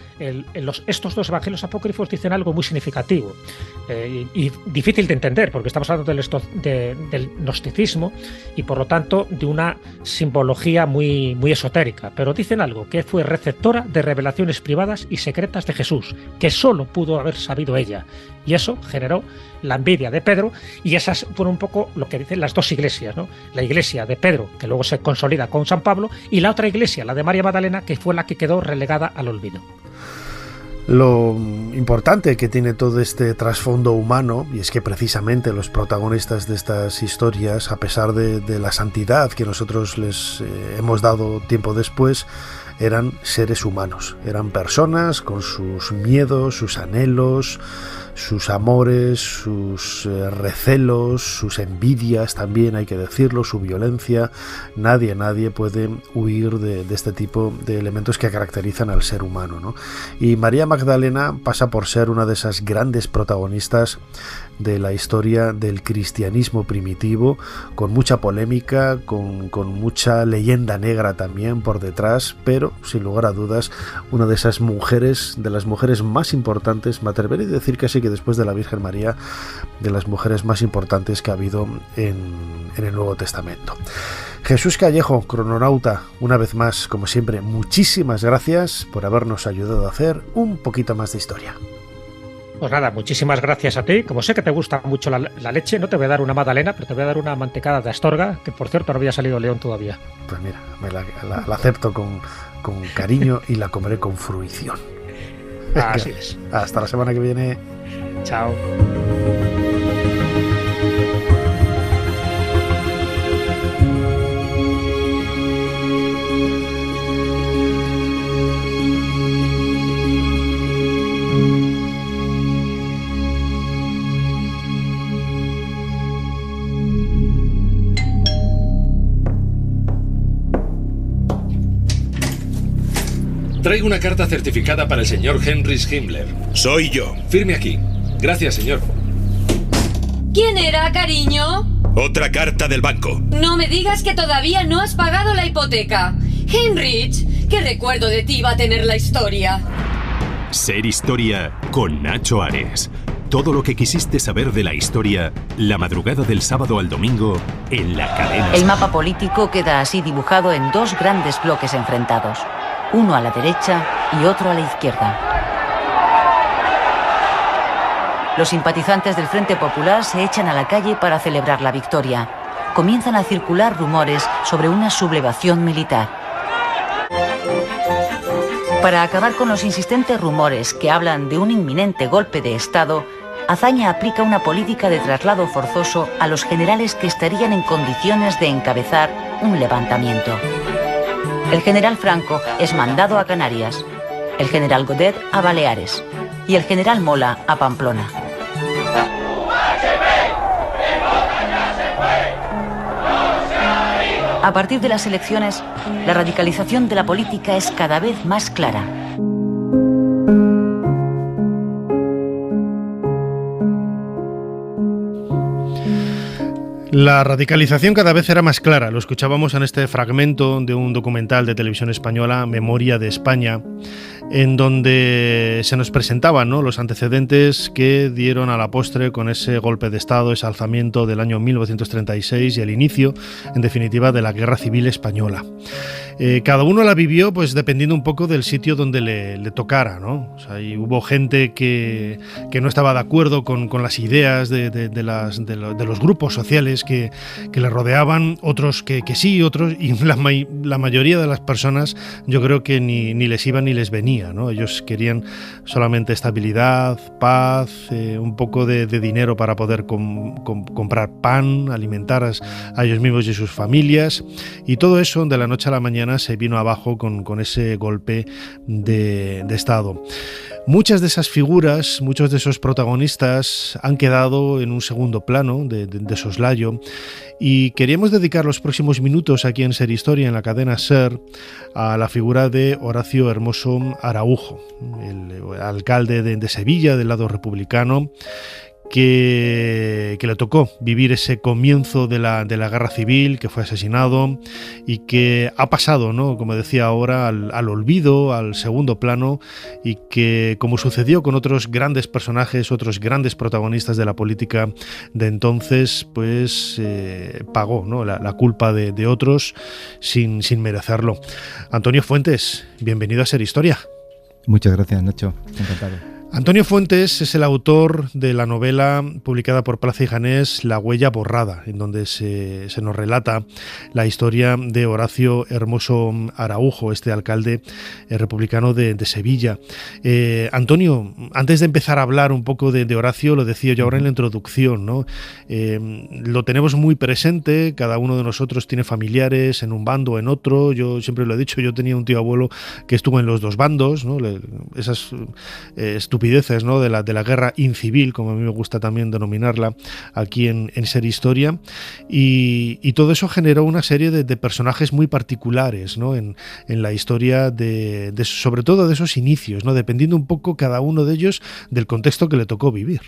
estos dos evangelios apócrifos dicen algo muy significativo y difícil de entender, porque estamos hablando del gnosticismo y por lo tanto de una simbología muy, muy esotérica, pero dicen algo, que fue receptora de revelaciones privadas y secretas de Jesús, que solo pudo haber sabido ella. Y eso generó la envidia de Pedro y esas fueron un poco lo que dicen las dos iglesias, ¿no? La iglesia de Pedro, que luego se consolida con San Pablo, y la otra iglesia, la de María Magdalena, que fue la que quedó relegada al olvido. Lo importante que tiene todo este trasfondo humano, y es que precisamente los protagonistas de estas historias, a pesar de la santidad que nosotros les hemos dado tiempo después, eran seres humanos, eran personas con sus miedos, sus anhelos, sus amores, sus recelos, sus envidias también, hay que decirlo, su violencia. Nadie puede huir de este tipo de elementos que caracterizan al ser humano, ¿no? Y María Magdalena pasa por ser una de esas grandes protagonistas de la historia del cristianismo primitivo, con mucha polémica, con mucha leyenda negra también por detrás, pero pero sin lugar a dudas una de esas mujeres, de las mujeres más importantes, me atreveré a decir casi que después de la Virgen María, de las mujeres más importantes que ha habido en el Nuevo Testamento. Jesús Callejo, crononauta, una vez más, como siempre, muchísimas gracias por habernos ayudado a hacer un poquito más de historia. Pues nada, muchísimas gracias a ti. Como sé que te gusta mucho la leche, no te voy a dar una magdalena, pero te voy a dar una mantecada de Astorga, que por cierto no había salido León todavía. Pues mira, la acepto con cariño y la comeré con fruición. Así es. Hasta la semana que viene. Chao. Traigo una carta certificada para el señor Heinrich Himmler. Soy yo. Firme aquí. Gracias, señor. ¿Quién era, cariño? Otra carta del banco. No me digas que todavía no has pagado la hipoteca. Heinrich, ¿qué recuerdo de ti va a tener la historia? Ser Historia con Nacho Ares. Todo lo que quisiste saber de la historia, la madrugada del sábado al domingo, en la cadena. El mapa político queda así dibujado en dos grandes bloques enfrentados. Uno a la derecha y otro a la izquierda. Los simpatizantes del Frente Popular se echan a la calle para celebrar la victoria. Comienzan a circular rumores sobre una sublevación militar. Para acabar con los insistentes rumores que hablan de un inminente golpe de Estado, Azaña aplica una política de traslado forzoso a los generales que estarían en condiciones de encabezar un levantamiento. El general Franco es mandado a Canarias, el general Godet a Baleares y el general Mola a Pamplona. A partir de las elecciones, la radicalización de la política es cada vez más clara. La radicalización cada vez era más clara. Lo escuchábamos en este fragmento de un documental de televisión española, Memoria de España, en donde se nos presentaban, ¿no?, los antecedentes que dieron a la postre con ese golpe de Estado, ese alzamiento del año 1936 y el inicio, en definitiva, de la Guerra Civil Española. Cada uno la vivió pues dependiendo un poco del sitio donde le tocara, ¿no? O sea, y hubo gente que no estaba de acuerdo con las ideas de los grupos sociales que le rodeaban, otros que sí, otros, y la mayoría de las personas yo creo que ni les iba ni les venía, ¿no? Ellos querían solamente estabilidad, paz, un poco de dinero para poder comprar pan, alimentar a ellos mismos y sus familias, y todo eso de la noche a la mañana se vino abajo con ese golpe de Estado. Muchas de esas figuras, muchos de esos protagonistas han quedado en un segundo plano de soslayo, y queríamos dedicar los próximos minutos aquí en Ser Historia, en la cadena SER, a la figura de Horacio Hermoso Araujo, el alcalde de Sevilla del lado republicano, que le tocó vivir ese comienzo de la guerra civil, que fue asesinado y que ha pasado, ¿no?, como decía ahora, al olvido, al segundo plano, y que, como sucedió con otros grandes personajes, otros grandes protagonistas de la política de entonces, pues pagó, ¿no?, la culpa de otros sin merecerlo. Antonio Fuentes, bienvenido a Ser Historia. Muchas gracias, Nacho. Encantado. Antonio Fuentes es el autor de la novela publicada por Plaza y Janés, La huella borrada, en donde se nos relata la historia de Horacio Hermoso Araujo, este alcalde republicano de Sevilla. Antonio, antes de empezar a hablar un poco de Horacio, lo decía yo ahora en la introducción, ¿no? Lo tenemos muy presente, cada uno de nosotros tiene familiares en un bando o en otro. Yo siempre lo he dicho, yo tenía un tío abuelo que estuvo en los dos bandos, ¿no? Esas estupideces, ¿no?, de la guerra incivil, como a mí me gusta también denominarla aquí en Ser Historia, y todo eso generó una serie de personajes muy particulares, ¿no?, en la historia sobre todo de esos inicios, ¿no?, dependiendo un poco cada uno de ellos del contexto que le tocó vivir.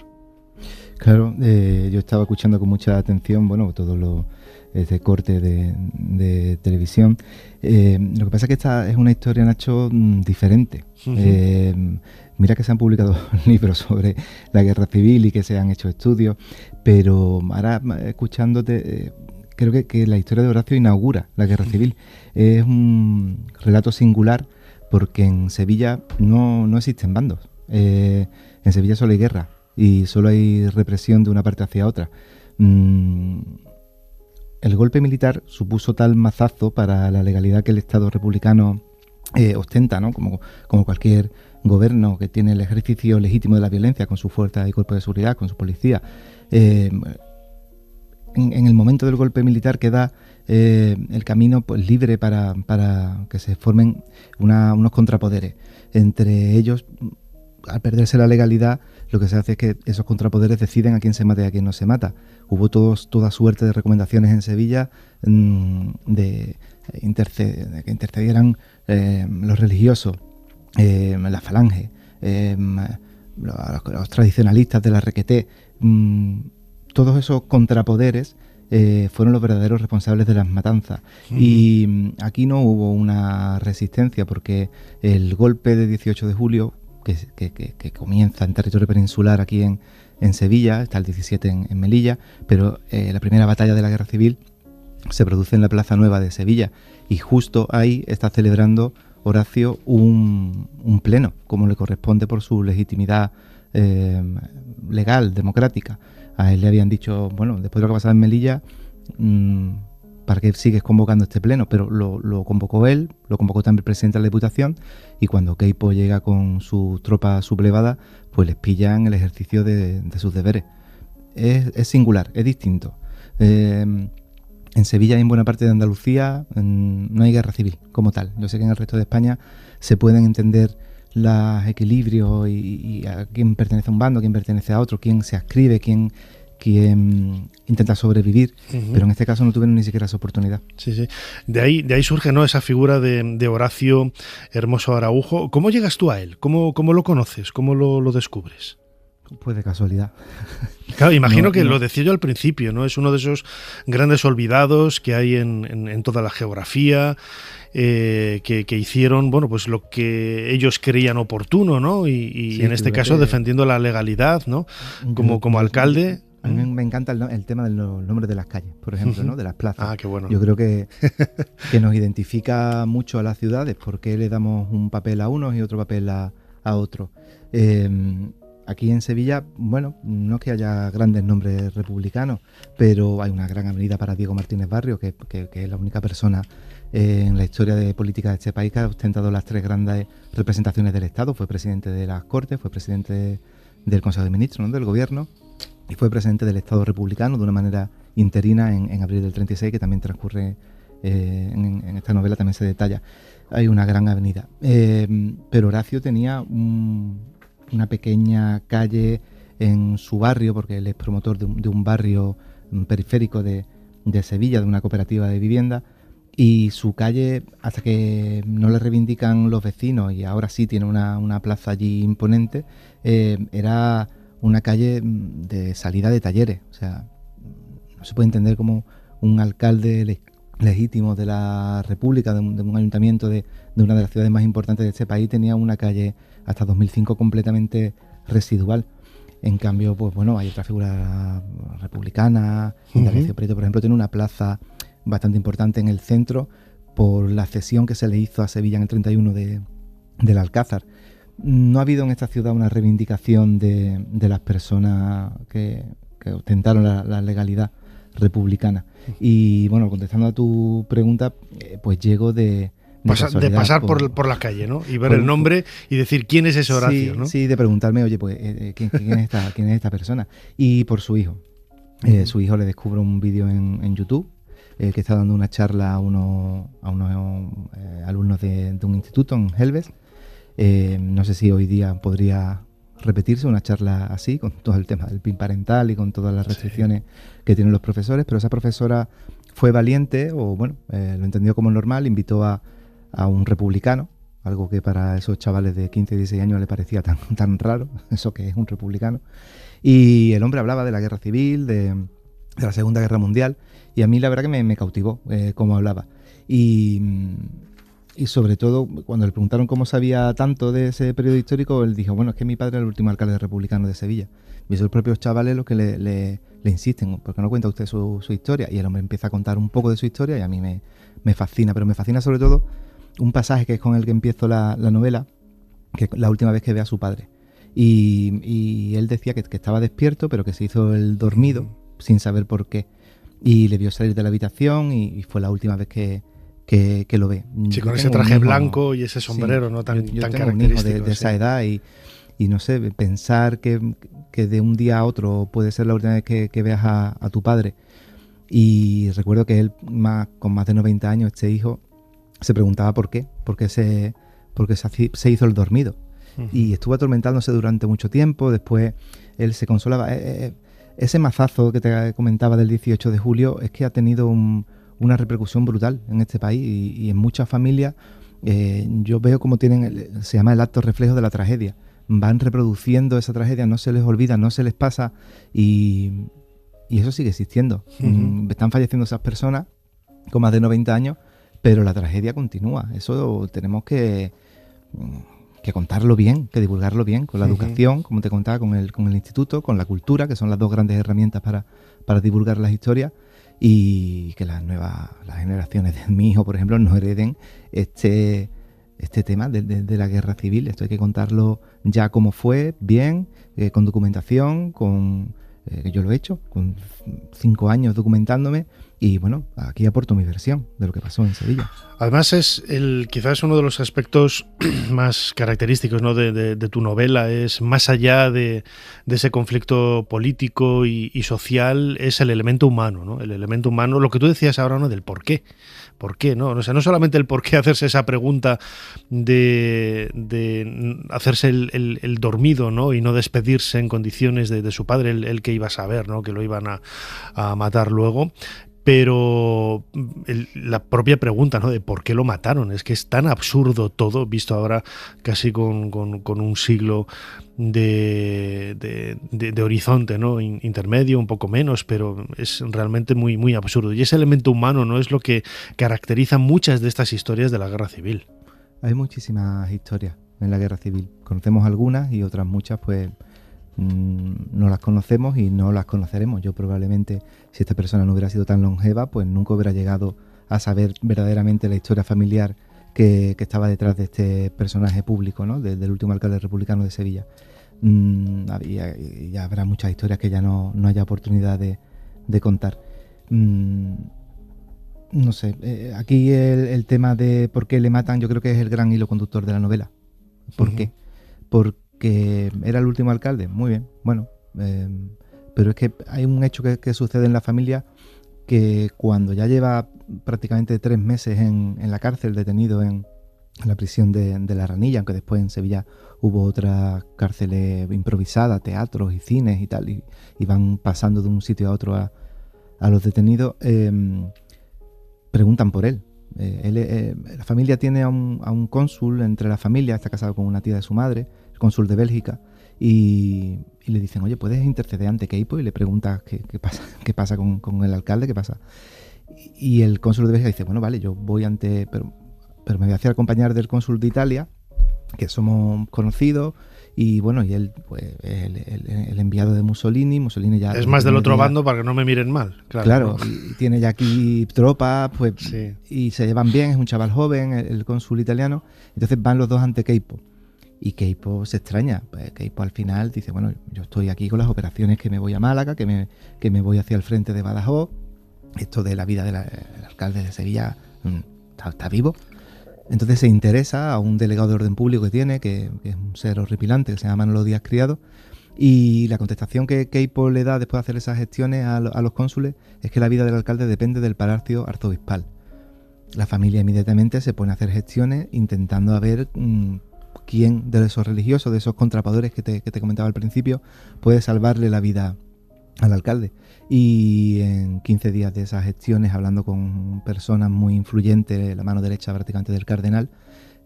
Claro, yo estaba escuchando con mucha atención, bueno, todo este corte de televisión. Lo que pasa es que esta es una historia, Nacho, diferente. Mira que se han publicado libros sobre la guerra civil y que se han hecho estudios, pero ahora escuchándote, creo que la historia de Horacio inaugura la guerra civil. Es un relato singular porque en Sevilla no existen bandos. En Sevilla solo hay guerra y solo hay represión de una parte hacia otra. El golpe militar supuso tal mazazo para la legalidad que el Estado republicano ostenta, ¿no? Como cualquier gobierno que tiene el ejercicio legítimo de la violencia con su fuerza y cuerpo de seguridad, con su policía. En el momento del golpe militar queda el camino pues libre para que se formen unos contrapoderes. Entre ellos, al perderse la legalidad, lo que se hace es que esos contrapoderes deciden a quién se mata y a quién no se mata. Hubo toda suerte de recomendaciones en Sevilla de que intercedieran los religiosos, la falange, los tradicionalistas de la Requeté. Todos esos contrapoderes fueron los verdaderos responsables de las matanzas. Y aquí no hubo una resistencia porque el golpe de 18 de julio, que comienza en territorio peninsular aquí en Sevilla, está el 17 en Melilla, pero la primera batalla de la guerra civil se produce en la Plaza Nueva de Sevilla y justo ahí está celebrando Horacio un pleno, como le corresponde por su legitimidad legal, democrática. A él le habían dicho, bueno, después de lo que pasaba en Melilla, ¿para qué sigues convocando este pleno? Pero lo convocó él, lo convocó también el presidente de la Diputación, y cuando Queipo llega con sus tropas sublevadas, pues les pillan el ejercicio de sus deberes. Es singular, es distinto. En Sevilla y en buena parte de Andalucía no hay guerra civil como tal. Yo sé que en el resto de España se pueden entender los equilibrios y a quién pertenece a un bando, quién pertenece a otro, quién se adscribe, quién intenta sobrevivir, pero en este caso no tuvieron ni siquiera esa oportunidad. Sí. De ahí surge, ¿no?, esa figura de Horacio Hermoso Araujo. ¿Cómo llegas tú a él? ¿Cómo lo conoces? ¿Cómo lo descubres? Pues de casualidad. Claro, imagino que lo decía yo al principio, ¿no? Es uno de esos grandes olvidados que hay en toda la geografía, que hicieron, bueno, pues lo que ellos creían oportuno, ¿no? Y sí, en este caso defendiendo la legalidad, ¿no? Como alcalde. A mí me encanta el tema de los nombres de las calles, por ejemplo, ¿no? De las plazas. Ah, qué bueno. Yo creo que nos identifica mucho a las ciudades, porque le damos un papel a unos y otro papel a otros. Aquí en Sevilla, bueno, no es que haya grandes nombres republicanos, pero hay una gran avenida para Diego Martínez Barrio, que es la única persona en la historia de política de este país que ha ostentado las 3 grandes representaciones del Estado. Fue presidente de las Cortes, fue presidente del Consejo de Ministros, ¿no?, del Gobierno, y fue presidente del Estado republicano de una manera interina en abril del 36, que también transcurre en esta novela, también se detalla. Hay una gran avenida. Pero Horacio tenía una pequeña calle en su barrio, porque él es promotor de un barrio periférico de Sevilla, de una cooperativa de vivienda, y su calle, hasta que no le reivindican los vecinos y ahora sí tiene una plaza allí imponente, era una calle de salida de talleres. O sea, no se puede entender como un alcalde legítimo de la República, de un ayuntamiento de una de las ciudades más importantes de este país, tenía una calle hasta 2005 completamente residual. En cambio, pues bueno, hay otra figura republicana. Indalecio Prieto, por ejemplo, tiene una plaza bastante importante en el centro por la cesión que se le hizo a Sevilla en el 31 del Alcázar. No ha habido en esta ciudad una reivindicación de las personas que ostentaron la legalidad republicana. Y bueno, contestando a tu pregunta, pues llego de pasar por la calle, ¿no? Y ver el nombre y decir quién es ese Horacio, sí, ¿no? Sí, de preguntarme, oye, pues ¿quién es esta persona? Y por su hijo. Su hijo le descubre un vídeo en YouTube, que está dando una charla a unos alumnos de un instituto en Helves. No sé si hoy día podría repetirse una charla así, con todo el tema del PIN parental y con todas las restricciones que tienen los profesores, pero esa profesora fue valiente, o bueno, lo entendió como normal, invitó a un republicano, algo que para esos chavales de 15 y 16 años le parecía tan raro, eso que es un republicano. Y el hombre hablaba de la guerra civil, de la Segunda Guerra Mundial, y a mí la verdad que me cautivó cómo hablaba. Y sobre todo, cuando le preguntaron cómo sabía tanto de ese periodo histórico, él dijo, bueno, es que mi padre era el último alcalde republicano de Sevilla. Y son los propios chavales los que le insisten, ¿por qué no cuenta usted su historia? Y el hombre empieza a contar un poco de su historia y a mí me fascina, pero me fascina sobre todo un pasaje que es con el que empiezo la novela, que es la última vez que ve a su padre. Y él decía que estaba despierto, pero que se hizo el dormido sin saber por qué. Y le vio salir de la habitación y fue la última vez que lo ve. Sí, con ese traje blanco y ese sombrero, sí, ¿no? Tan yo tengo característico. Un hijo de esa edad y no sé, pensar que de un día a otro puede ser la última vez que veas a tu padre. Y recuerdo que él, con más de 90 años, este hijo, se preguntaba por qué, porque se hizo el dormido. Y estuvo atormentándose durante mucho tiempo. Después él se consolaba. Ese mazazo que te comentaba del 18 de julio es que ha tenido una repercusión brutal en este país y en muchas familias. Yo veo cómo se llama el acto reflejo de la tragedia. Van reproduciendo esa tragedia, no se les olvida, no se les pasa y eso sigue existiendo. Están falleciendo esas personas con más de 90 años, pero la tragedia continúa. Eso tenemos que contarlo bien, que divulgarlo bien, con la educación, como te contaba, con el instituto, con la cultura, que son las dos grandes herramientas para divulgar las historias, y que las generaciones de mi hijo, por ejemplo, no hereden este tema de la guerra civil. Esto hay que contarlo ya como fue, bien, con documentación, yo lo he hecho, con 5 años documentándome, y bueno, aquí aporto mi versión de lo que pasó en Sevilla. Además quizás uno de los aspectos más característicos, ¿no?, de tu novela, es más allá de ese conflicto político y social, es el elemento humano, ¿no? El elemento humano, lo que tú decías ahora, ¿no?, del por qué. ¿Por qué? ¿No? O sea, no solamente el por qué hacerse esa pregunta de hacerse el dormido, ¿no?, y no despedirse en condiciones de su padre, el que iba a saber, ¿no?, que lo iban a matar luego. Pero la propia pregunta, ¿no?, de por qué lo mataron, es que es tan absurdo todo, visto ahora casi con un siglo de horizonte, ¿no?, intermedio, un poco menos, pero es realmente muy, muy absurdo. Y ese elemento humano, ¿no?, es lo que caracteriza muchas de estas historias de la guerra civil. Hay muchísimas historias en la guerra civil. Conocemos algunas y otras muchas, pues no las conocemos y no las conoceremos. Yo probablemente, si esta persona no hubiera sido tan longeva, pues nunca hubiera llegado a saber verdaderamente la historia familiar que estaba detrás de este personaje público, ¿no?, del último alcalde republicano de Sevilla. Ya habrá muchas historias que ya no haya oportunidad de contar. No sé, aquí el tema de por qué le matan, yo creo que es el gran hilo conductor de la novela. ¿Por qué? Porque era el último alcalde, muy bien, bueno, pero es que hay un hecho que sucede en la familia, que cuando ya lleva prácticamente 3 meses en la cárcel, detenido en la prisión de La Ranilla, aunque después en Sevilla hubo otras cárceles improvisadas, teatros y cines y tal, y van pasando de un sitio a otro a los detenidos, preguntan por él. La familia tiene a un cónsul entre la familia, está casado con una tía de su madre, el cónsul de Bélgica, y le dicen, oye, ¿puedes interceder ante Queipo? Y le preguntas qué pasa con el alcalde, qué pasa. Y el cónsul de Bélgica dice, bueno, vale, yo voy pero me voy a hacer acompañar del cónsul de Italia, que somos conocidos, y bueno, y él, pues, el enviado de Mussolini ya... Es más del otro bando para que no me miren mal. Claro, y tiene ya aquí tropas, pues, sí. Y se llevan bien, es un chaval joven, el cónsul italiano, entonces van los dos ante Queipo. Y Queipo se extraña, pues Queipo al final dice, bueno, yo estoy aquí con las operaciones, que me voy a Málaga, que me voy hacia el frente de Badajoz, esto de la vida del alcalde de Sevilla está vivo. Entonces se interesa a un delegado de orden público que tiene, que es un ser horripilante, que se llama Manolo Díaz Criado, y la contestación que Queipo le da después de hacer esas gestiones a los cónsules es que la vida del alcalde depende del palacio arzobispal. La familia inmediatamente se pone a hacer gestiones intentando a ver quién de esos religiosos, de esos contrapadores que te comentaba al principio, puede salvarle la vida al alcalde. Y en 15 días de esas gestiones, hablando con personas muy influyentes, la mano derecha prácticamente del cardenal,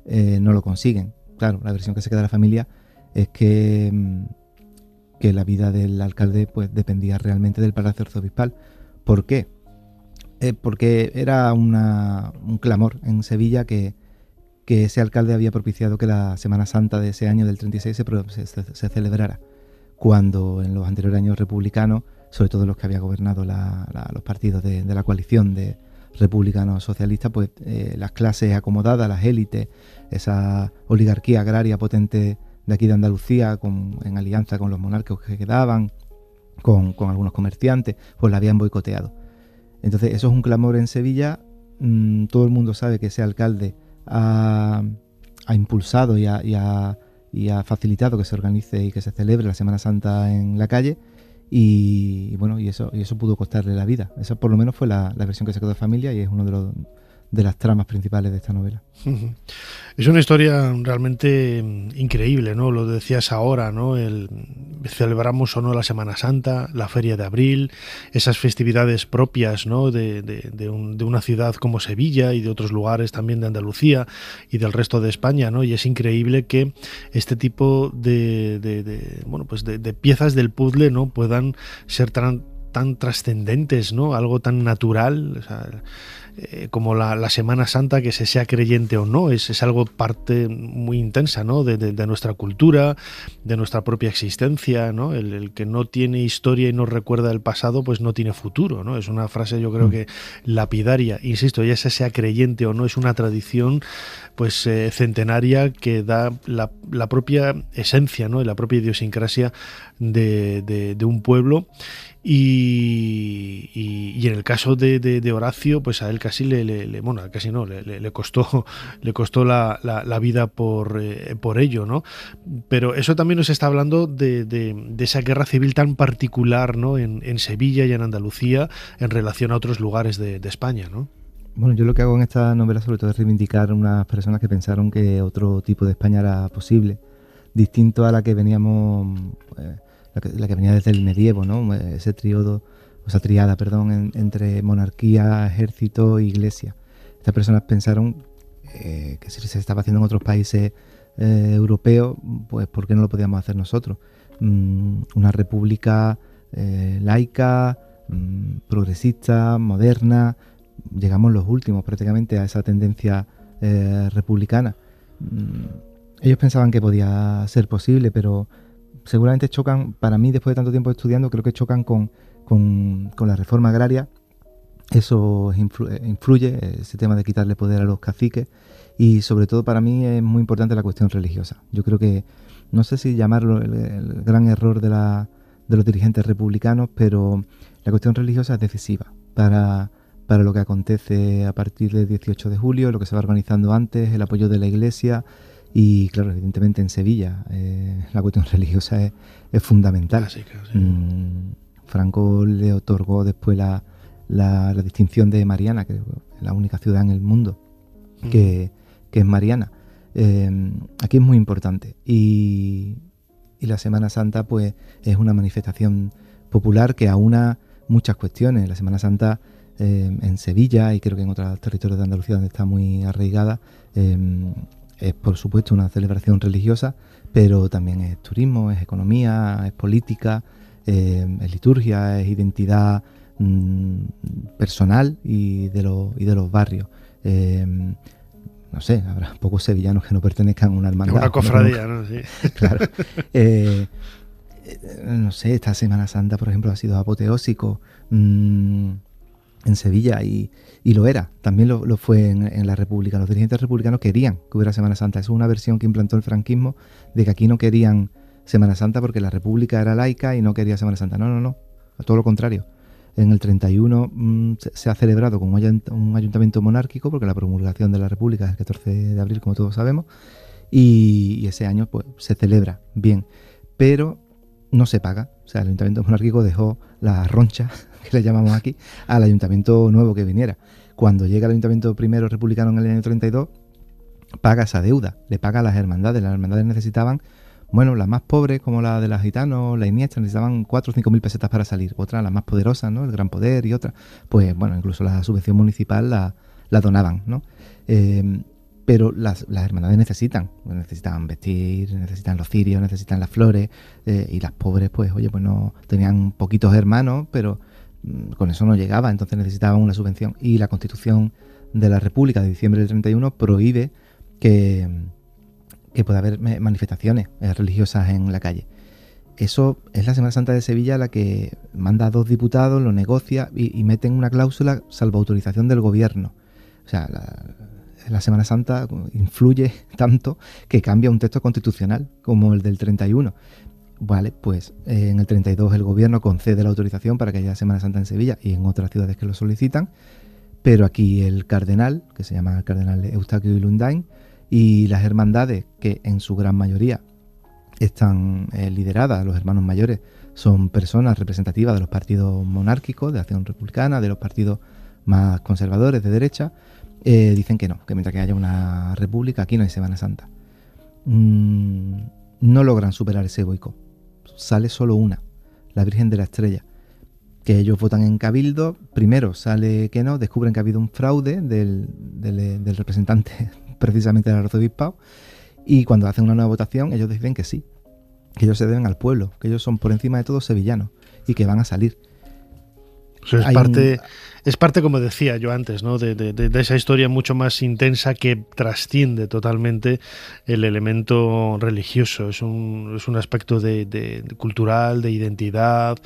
no lo consiguen. Claro, la versión que se queda la familia es que la vida del alcalde pues dependía realmente del Palacio Arzobispal. ¿Por qué? Porque era un clamor en Sevilla que ese alcalde había propiciado que la Semana Santa de ese año del 36 se celebrara, cuando en los anteriores años republicanos, sobre todo los que había gobernado los partidos de la coalición de republicanos socialistas, pues las clases acomodadas, las élites, esa oligarquía agraria potente de aquí de Andalucía, en alianza con los monarcas que quedaban, con algunos comerciantes, pues la habían boicoteado. Entonces eso es un clamor en Sevilla. Todo el mundo sabe que ese alcalde ha impulsado y ha facilitado que se organice y que se celebre la Semana Santa en la calle, y bueno, y eso pudo costarle la vida. Esa por lo menos fue la versión que se quedó de familia, y es uno de las tramas principales de esta novela. Es una historia realmente increíble, ¿no? Lo decías ahora, ¿no? Celebramos o no la Semana Santa, la Feria de Abril, esas festividades propias, ¿no? de una ciudad como Sevilla y de otros lugares también de Andalucía y del resto de España, ¿no? Y es increíble que este tipo de piezas del puzzle, ¿no? puedan ser tan trascendentes, ¿no? Algo tan natural, o sea, como la Semana Santa, que se sea creyente o no, es algo parte muy intensa, ¿no? de nuestra cultura, de nuestra propia existencia, ¿no? El que no tiene historia y no recuerda el pasado, pues no tiene futuro, ¿no? Es una frase, yo creo que lapidaria, insisto, ya sea creyente o no, es una tradición pues centenaria que da la propia esencia, ¿no? Y la propia idiosincrasia de un pueblo. Y en el caso de Horacio, pues a él casi le costó la vida por ello, ¿no? Pero eso también nos está hablando de esa guerra civil tan particular, ¿no? en Sevilla y en Andalucía en relación a otros lugares de España, ¿no? Bueno, yo lo que hago en esta novela sobre todo es reivindicar unas personas que pensaron que otro tipo de España era posible, distinto a la que veníamos, la que venía desde el medievo, ¿no? Esa triada, entre monarquía, ejército e iglesia. Estas personas pensaron que si se estaba haciendo en otros países europeos, pues ¿por qué no lo podíamos hacer nosotros? Una república laica, progresista, moderna. Llegamos los últimos prácticamente a esa tendencia republicana. Ellos pensaban que podía ser posible, pero seguramente chocan, para mí después de tanto tiempo estudiando, creo que chocan con la reforma agraria. Eso influye, ese tema de quitarle poder a los caciques, y sobre todo para mí es muy importante la cuestión religiosa. Yo creo que, no sé si llamarlo el gran error de los dirigentes republicanos, pero la cuestión religiosa es decisiva para lo que acontece a partir del 18 de julio, lo que se va organizando antes, el apoyo de la Iglesia. Y claro, evidentemente en Sevilla la cuestión religiosa es fundamental. Franco le otorgó después la distinción de Mariana, que es la única ciudad en el mundo que es mariana. Aquí es muy importante, y la Semana Santa pues es una manifestación popular que aúna muchas cuestiones. La Semana Santa en Sevilla, y creo que en otros territorios de Andalucía donde está muy arraigada, es por supuesto una celebración religiosa, pero también es turismo, es economía, es política, es liturgia, es identidad personal y de los barrios. No sé, habrá pocos sevillanos que no pertenezcan a una hermandad. Una cofradía, ¿no? Sí. Claro. No sé, esta Semana Santa, por ejemplo, ha sido apoteósico en Sevilla, y lo era, también lo fue en la República. Los dirigentes republicanos querían que hubiera Semana Santa. Eso es una versión que implantó el franquismo, de que aquí no querían Semana Santa porque la República era laica y no quería Semana Santa. No, a todo lo contrario. En el 31 se ha celebrado con un ayuntamiento monárquico, porque la promulgación de la República es el 14 de abril, como todos sabemos, y ese año pues se celebra bien, pero no se paga. O sea, el ayuntamiento monárquico dejó la roncha, que le llamamos aquí, al ayuntamiento nuevo que viniera. Cuando llega el ayuntamiento primero republicano en el año 32, paga esa deuda, le paga a las hermandades. Las hermandades necesitaban, bueno, las más pobres, como la de los gitanos, la Iniestra, necesitaban 4 o 5 mil pesetas para salir. Otras, las más poderosas, ¿no? El Gran Poder y otras, pues bueno, incluso la subvención municipal la donaban, ¿no? pero las hermandades necesitan vestir, necesitan los cirios, necesitan las flores, y las pobres, pues no tenían poquitos hermanos, pero con eso no llegaba, entonces necesitaban una subvención. Y la Constitución de la República de diciembre del 31 prohíbe que pueda haber manifestaciones religiosas en la calle. Eso es la Semana Santa de Sevilla la que manda a 2 diputados, lo negocia y meten una cláusula salvo autorización del gobierno. O sea, la Semana Santa influye tanto que cambia un texto constitucional como el del 31. Vale, pues en el 32 el gobierno concede la autorización para que haya Semana Santa en Sevilla y en otras ciudades que lo solicitan, pero aquí el cardenal, que se llama el cardenal Eustaquio y Lundain, y las hermandades, que en su gran mayoría están lideradas, los hermanos mayores, son personas representativas de los partidos monárquicos, de Acción Republicana, de los partidos más conservadores de derecha, dicen que no, que mientras que haya una república aquí no hay Semana Santa. No logran superar ese boicot. Sale solo una, la Virgen de la Estrella, que ellos votan en cabildo. Primero sale que no, descubren que ha habido un fraude del representante precisamente del arzobispado, y cuando hacen una nueva votación ellos deciden que sí, que ellos se deben al pueblo, que ellos son por encima de todo sevillanos y que van a salir. Eso es parte, como decía yo antes, ¿no? de esa historia mucho más intensa que trasciende totalmente el elemento religioso. Es un aspecto de cultural, de identidad,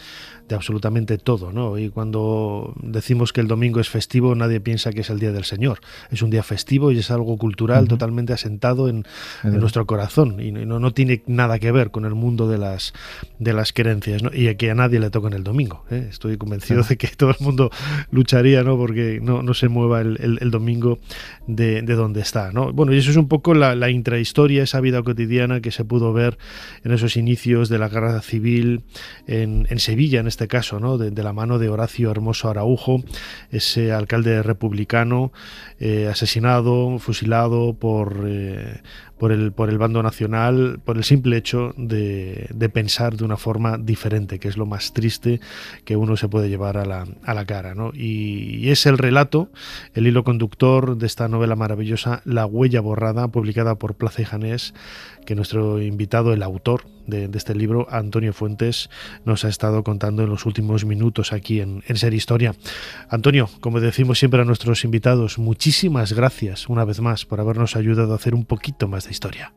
de absolutamente todo, ¿no? Y cuando decimos que el domingo es festivo, nadie piensa que es el Día del Señor. Es un día festivo y es algo cultural totalmente asentado en nuestro corazón, y no tiene nada que ver con el mundo de las creencias, ¿no? Y que a nadie le toca en el domingo, ¿eh? Estoy convencido de que todo el mundo lucharía, ¿no? Porque no se mueva el domingo de donde está, ¿no? Bueno, y eso es un poco la intrahistoria, esa vida cotidiana que se pudo ver en esos inicios de la guerra civil en Sevilla, en este caso, ¿no? De la mano de Horacio Hermoso Araujo, ese alcalde republicano asesinado, fusilado por el bando nacional por el simple hecho de pensar de una forma diferente, que es lo más triste que uno se puede llevar a la cara, ¿no? Y es el relato, el hilo conductor de esta novela maravillosa, La huella borrada, publicada por Plaza y Janés, que nuestro invitado, el autor de este libro, Antonio Fuentes, nos ha estado contando en los últimos minutos aquí en Ser Historia. Antonio, como decimos siempre a nuestros invitados, muchísimas gracias una vez más por habernos ayudado a hacer un poquito más de historia.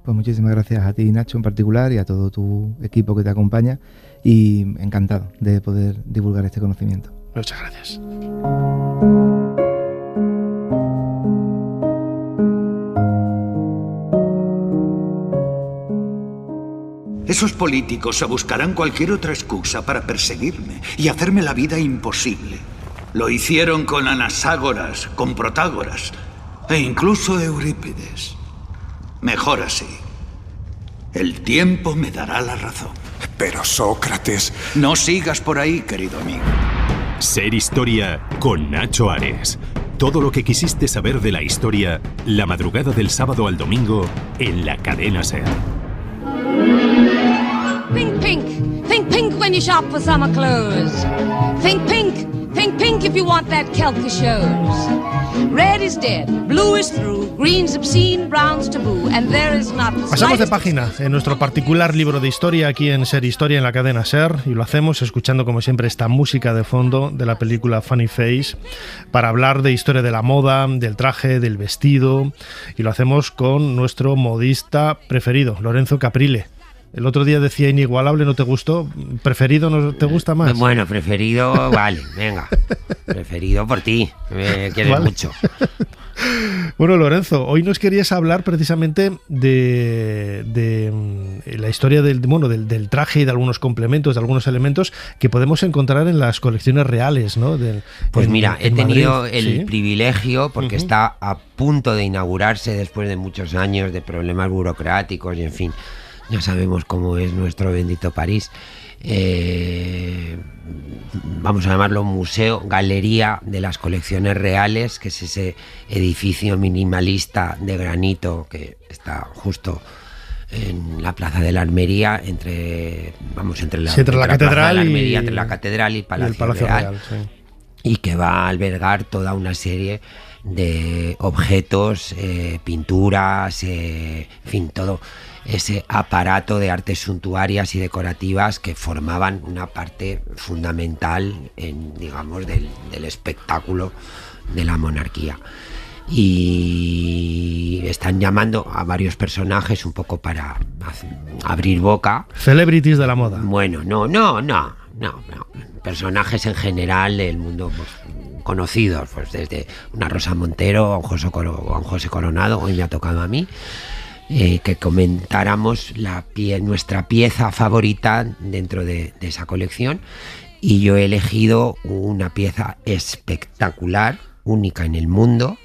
Pues muchísimas gracias a ti, Nacho, en particular, y a todo tu equipo que te acompaña, y encantado de poder divulgar este conocimiento. Muchas gracias. Esos políticos se buscarán cualquier otra excusa para perseguirme y hacerme la vida imposible. Lo hicieron con Anaxágoras, con Protágoras e incluso Eurípides. Mejor así. El tiempo me dará la razón. Pero Sócrates... No sigas por ahí, querido amigo. Ser Historia con Nacho Ares. Todo lo que quisiste saber de la historia, la madrugada del sábado al domingo en la cadena SER. Think pink. Think pink when you shop for summer clothes. Think pink. Think pink if you want that kelp that shows. Red is dead, blue is through, green's obscene, brown's taboo, and there is not the Pasamos de página en nuestro particular libro de historia aquí en Ser Historia en la cadena SER, y lo hacemos escuchando como siempre esta música de fondo de la película Funny Face para hablar de historia de la moda, del traje, del vestido, y lo hacemos con nuestro modista preferido, Lorenzo Caprile. El otro día decía inigualable, ¿no te gustó? ¿Preferido no te gusta más? Bueno, preferido, vale, venga. Preferido por ti, me quieres mucho. Bueno, Lorenzo, hoy nos querías hablar precisamente de la historia del traje y de algunos complementos, de algunos elementos que podemos encontrar en las colecciones reales, ¿no? Pues mira, he tenido el privilegio, porque está a punto de inaugurarse después de muchos años de problemas burocráticos y en fin, ya sabemos cómo es nuestro bendito París. Vamos a llamarlo museo, galería de las colecciones reales, que es ese edificio minimalista de granito que está justo en la Plaza de la Armería, entre la catedral entre la catedral y Palacio Real, sí. Y que va a albergar toda una serie de objetos, pinturas, en fin, todo ese aparato de artes suntuarias y decorativas que formaban una parte fundamental digamos, del espectáculo de la monarquía. Y están llamando a varios personajes un poco para abrir boca. Celebrities de la moda. Bueno, no. Personajes en general del mundo, pues, conocidos, pues desde una Rosa Montero a un José Coronado, hoy me ha tocado a mí, que comentáramos nuestra pieza favorita dentro de esa colección. Y yo he elegido una pieza espectacular, única en el mundo,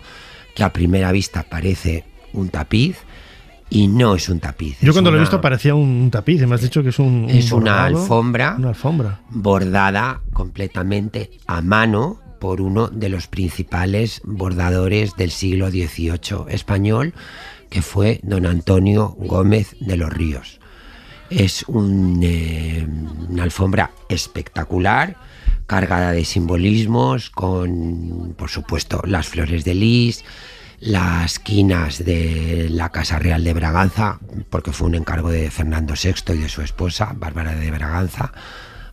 que a primera vista parece un tapiz y no es un tapiz. Yo cuando lo he visto parecía un tapiz y me has dicho que es una alfombra. Una alfombra bordada completamente a mano por uno de los principales bordadores del siglo XVIII español, que fue don Antonio Gómez de los Ríos. Es una alfombra espectacular, cargada de simbolismos, con, por supuesto, las flores de lis, las quinas de la Casa Real de Braganza, porque fue un encargo de Fernando VI y de su esposa, Bárbara de Braganza,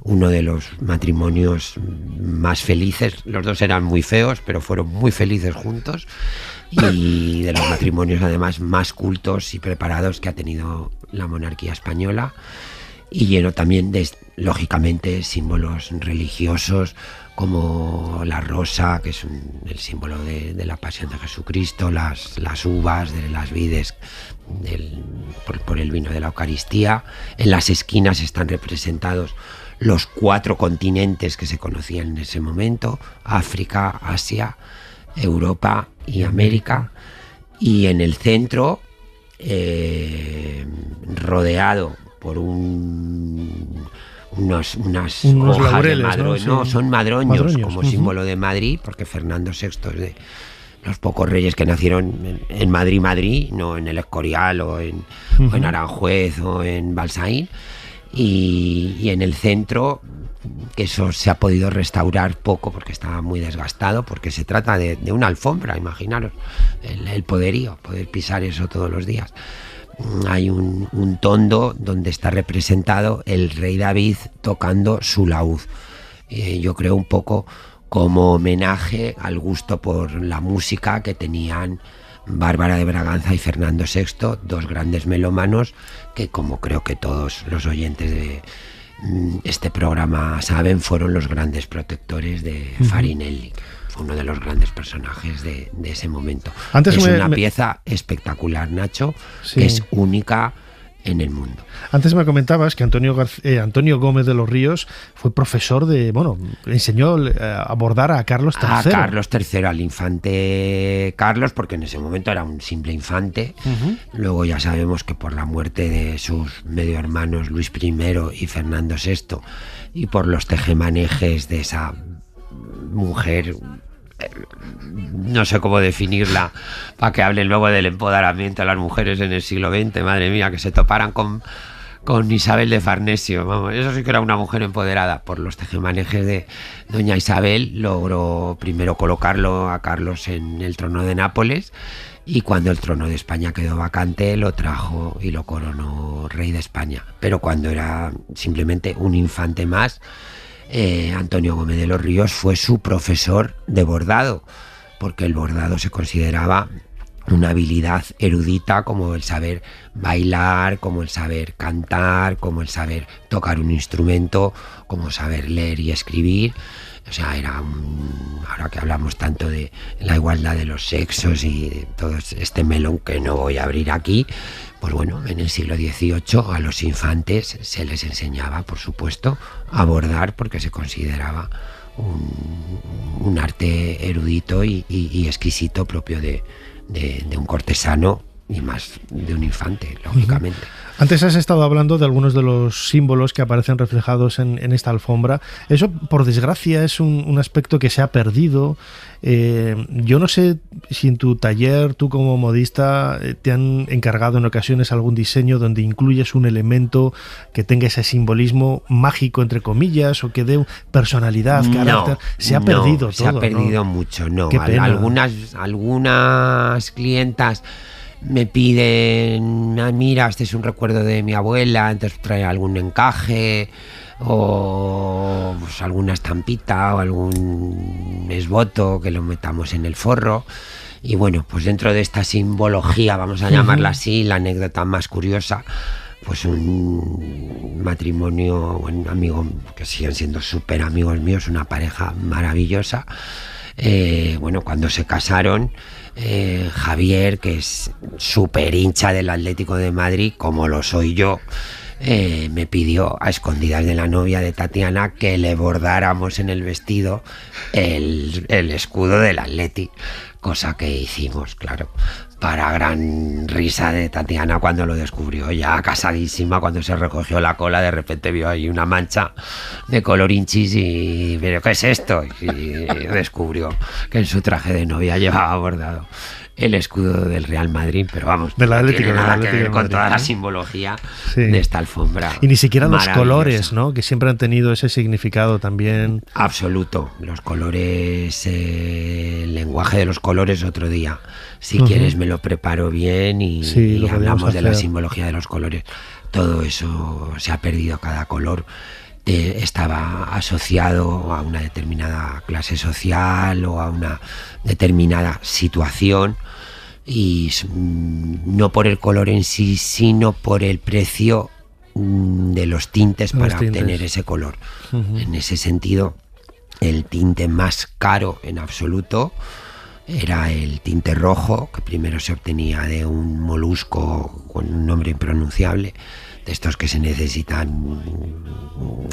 uno de los matrimonios más felices. Los dos eran muy feos, pero fueron muy felices juntos, y de los matrimonios además más cultos y preparados que ha tenido la monarquía española, y lleno también de, lógicamente, símbolos religiosos como la rosa, que es el símbolo de la pasión de Jesucristo, las uvas de las vides por el vino de la Eucaristía. En las esquinas están representados los 4 continentes que se conocían en ese momento: África, Asia, Europa y América. Y en el centro, rodeado por unas hojas laureles, de madroño, ¿no? Son madroños, como símbolo de Madrid, porque Fernando VI es de los pocos reyes que nacieron en Madrid, no en el Escorial o en Aranjuez o en Balsaín. Y en el centro, que eso se ha podido restaurar poco porque estaba muy desgastado, porque se trata de una alfombra, imaginaros el poderío, poder pisar eso todos los días. Hay un tondo donde está representado el rey David tocando su laúd. Yo creo un poco como homenaje al gusto por la música que tenían Bárbara de Braganza y Fernando VI, dos grandes melómanos que, como creo que todos los oyentes de este programa saben, fueron los grandes protectores de Farinelli. Fue uno de los grandes personajes de ese momento. Es una pieza espectacular, Nacho, sí, que es única en el mundo. Antes me comentabas que Antonio Gómez de los Ríos fue profesor enseñó a bordar a Carlos III. A Carlos III, al infante Carlos, porque en ese momento era un simple infante. Luego ya sabemos que por la muerte de sus medio hermanos Luis I y Fernando VI, y por los tejemanejes de esa mujer, no sé cómo definirla para que hablen luego del empoderamiento de las mujeres en el siglo XX, madre mía, que se toparan con Isabel de Farnesio, vamos, eso sí que era una mujer empoderada. Por los tejemanejes de doña Isabel logró primero colocarlo a Carlos en el trono de Nápoles, y cuando el trono de España quedó vacante lo trajo y lo coronó rey de España. Pero cuando era simplemente un infante más, Antonio Gómez de los Ríos fue su profesor de bordado, porque el bordado se consideraba una habilidad erudita, como el saber bailar, como el saber cantar, como el saber tocar un instrumento, como saber leer y escribir. O sea, ahora que hablamos tanto de la igualdad de los sexos y de todo este melón que no voy a abrir aquí, pues bueno, en el siglo XVIII a los infantes se les enseñaba, por supuesto, a bordar, porque se consideraba un arte erudito y exquisito propio de un cortesano, y más de un infante, lógicamente. Antes has estado hablando de algunos de los símbolos que aparecen reflejados en esta alfombra. Eso, por desgracia, es un aspecto que se ha perdido. Yo no sé si en tu taller, tú como modista, te han encargado en ocasiones algún diseño donde incluyes un elemento que tenga ese simbolismo mágico, entre comillas, o que dé personalidad, carácter. Se ha perdido todo. Se ha perdido mucho, no. Qué pena. Algunas clientas me piden, mira, este es un recuerdo de mi abuela, entonces trae algún encaje o pues, alguna estampita o algún esboto que lo metamos en el forro. Y bueno, pues dentro de esta simbología, vamos a llamarla así, la anécdota más curiosa, pues un matrimonio, un amigo que siguen siendo súper amigos míos, una pareja maravillosa. Bueno, cuando se casaron, Javier, que es súper hincha del Atlético de Madrid, como lo soy yo, me pidió a escondidas de la novia de Tatiana que le bordáramos en el vestido el escudo del Atleti, cosa que hicimos, claro, para gran risa de Tatiana cuando lo descubrió, ya casadísima, cuando se recogió la cola, de repente vio ahí una mancha de color hinchis y ¿pero qué es esto? Y descubrió que en su traje de novia llevaba bordado el escudo del Real Madrid, pero vamos, del Atlético, no tiene nada que ver con Madrid, toda la simbología de esta alfombra. Y ni siquiera los colores, ¿no? Que siempre han tenido ese significado también. Absoluto. Los colores, el lenguaje de los colores otro día. Si quieres me lo preparo bien y hablamos de la simbología de los colores. Todo eso se ha perdido, cada color estaba asociado a una determinada clase social o a una determinada situación, y no por el color en sí, sino por el precio de los tintes para obtener ese color. En ese sentido, el tinte más caro en absoluto era el tinte rojo, que primero se obtenía de un molusco con un nombre impronunciable, de estos que se necesitan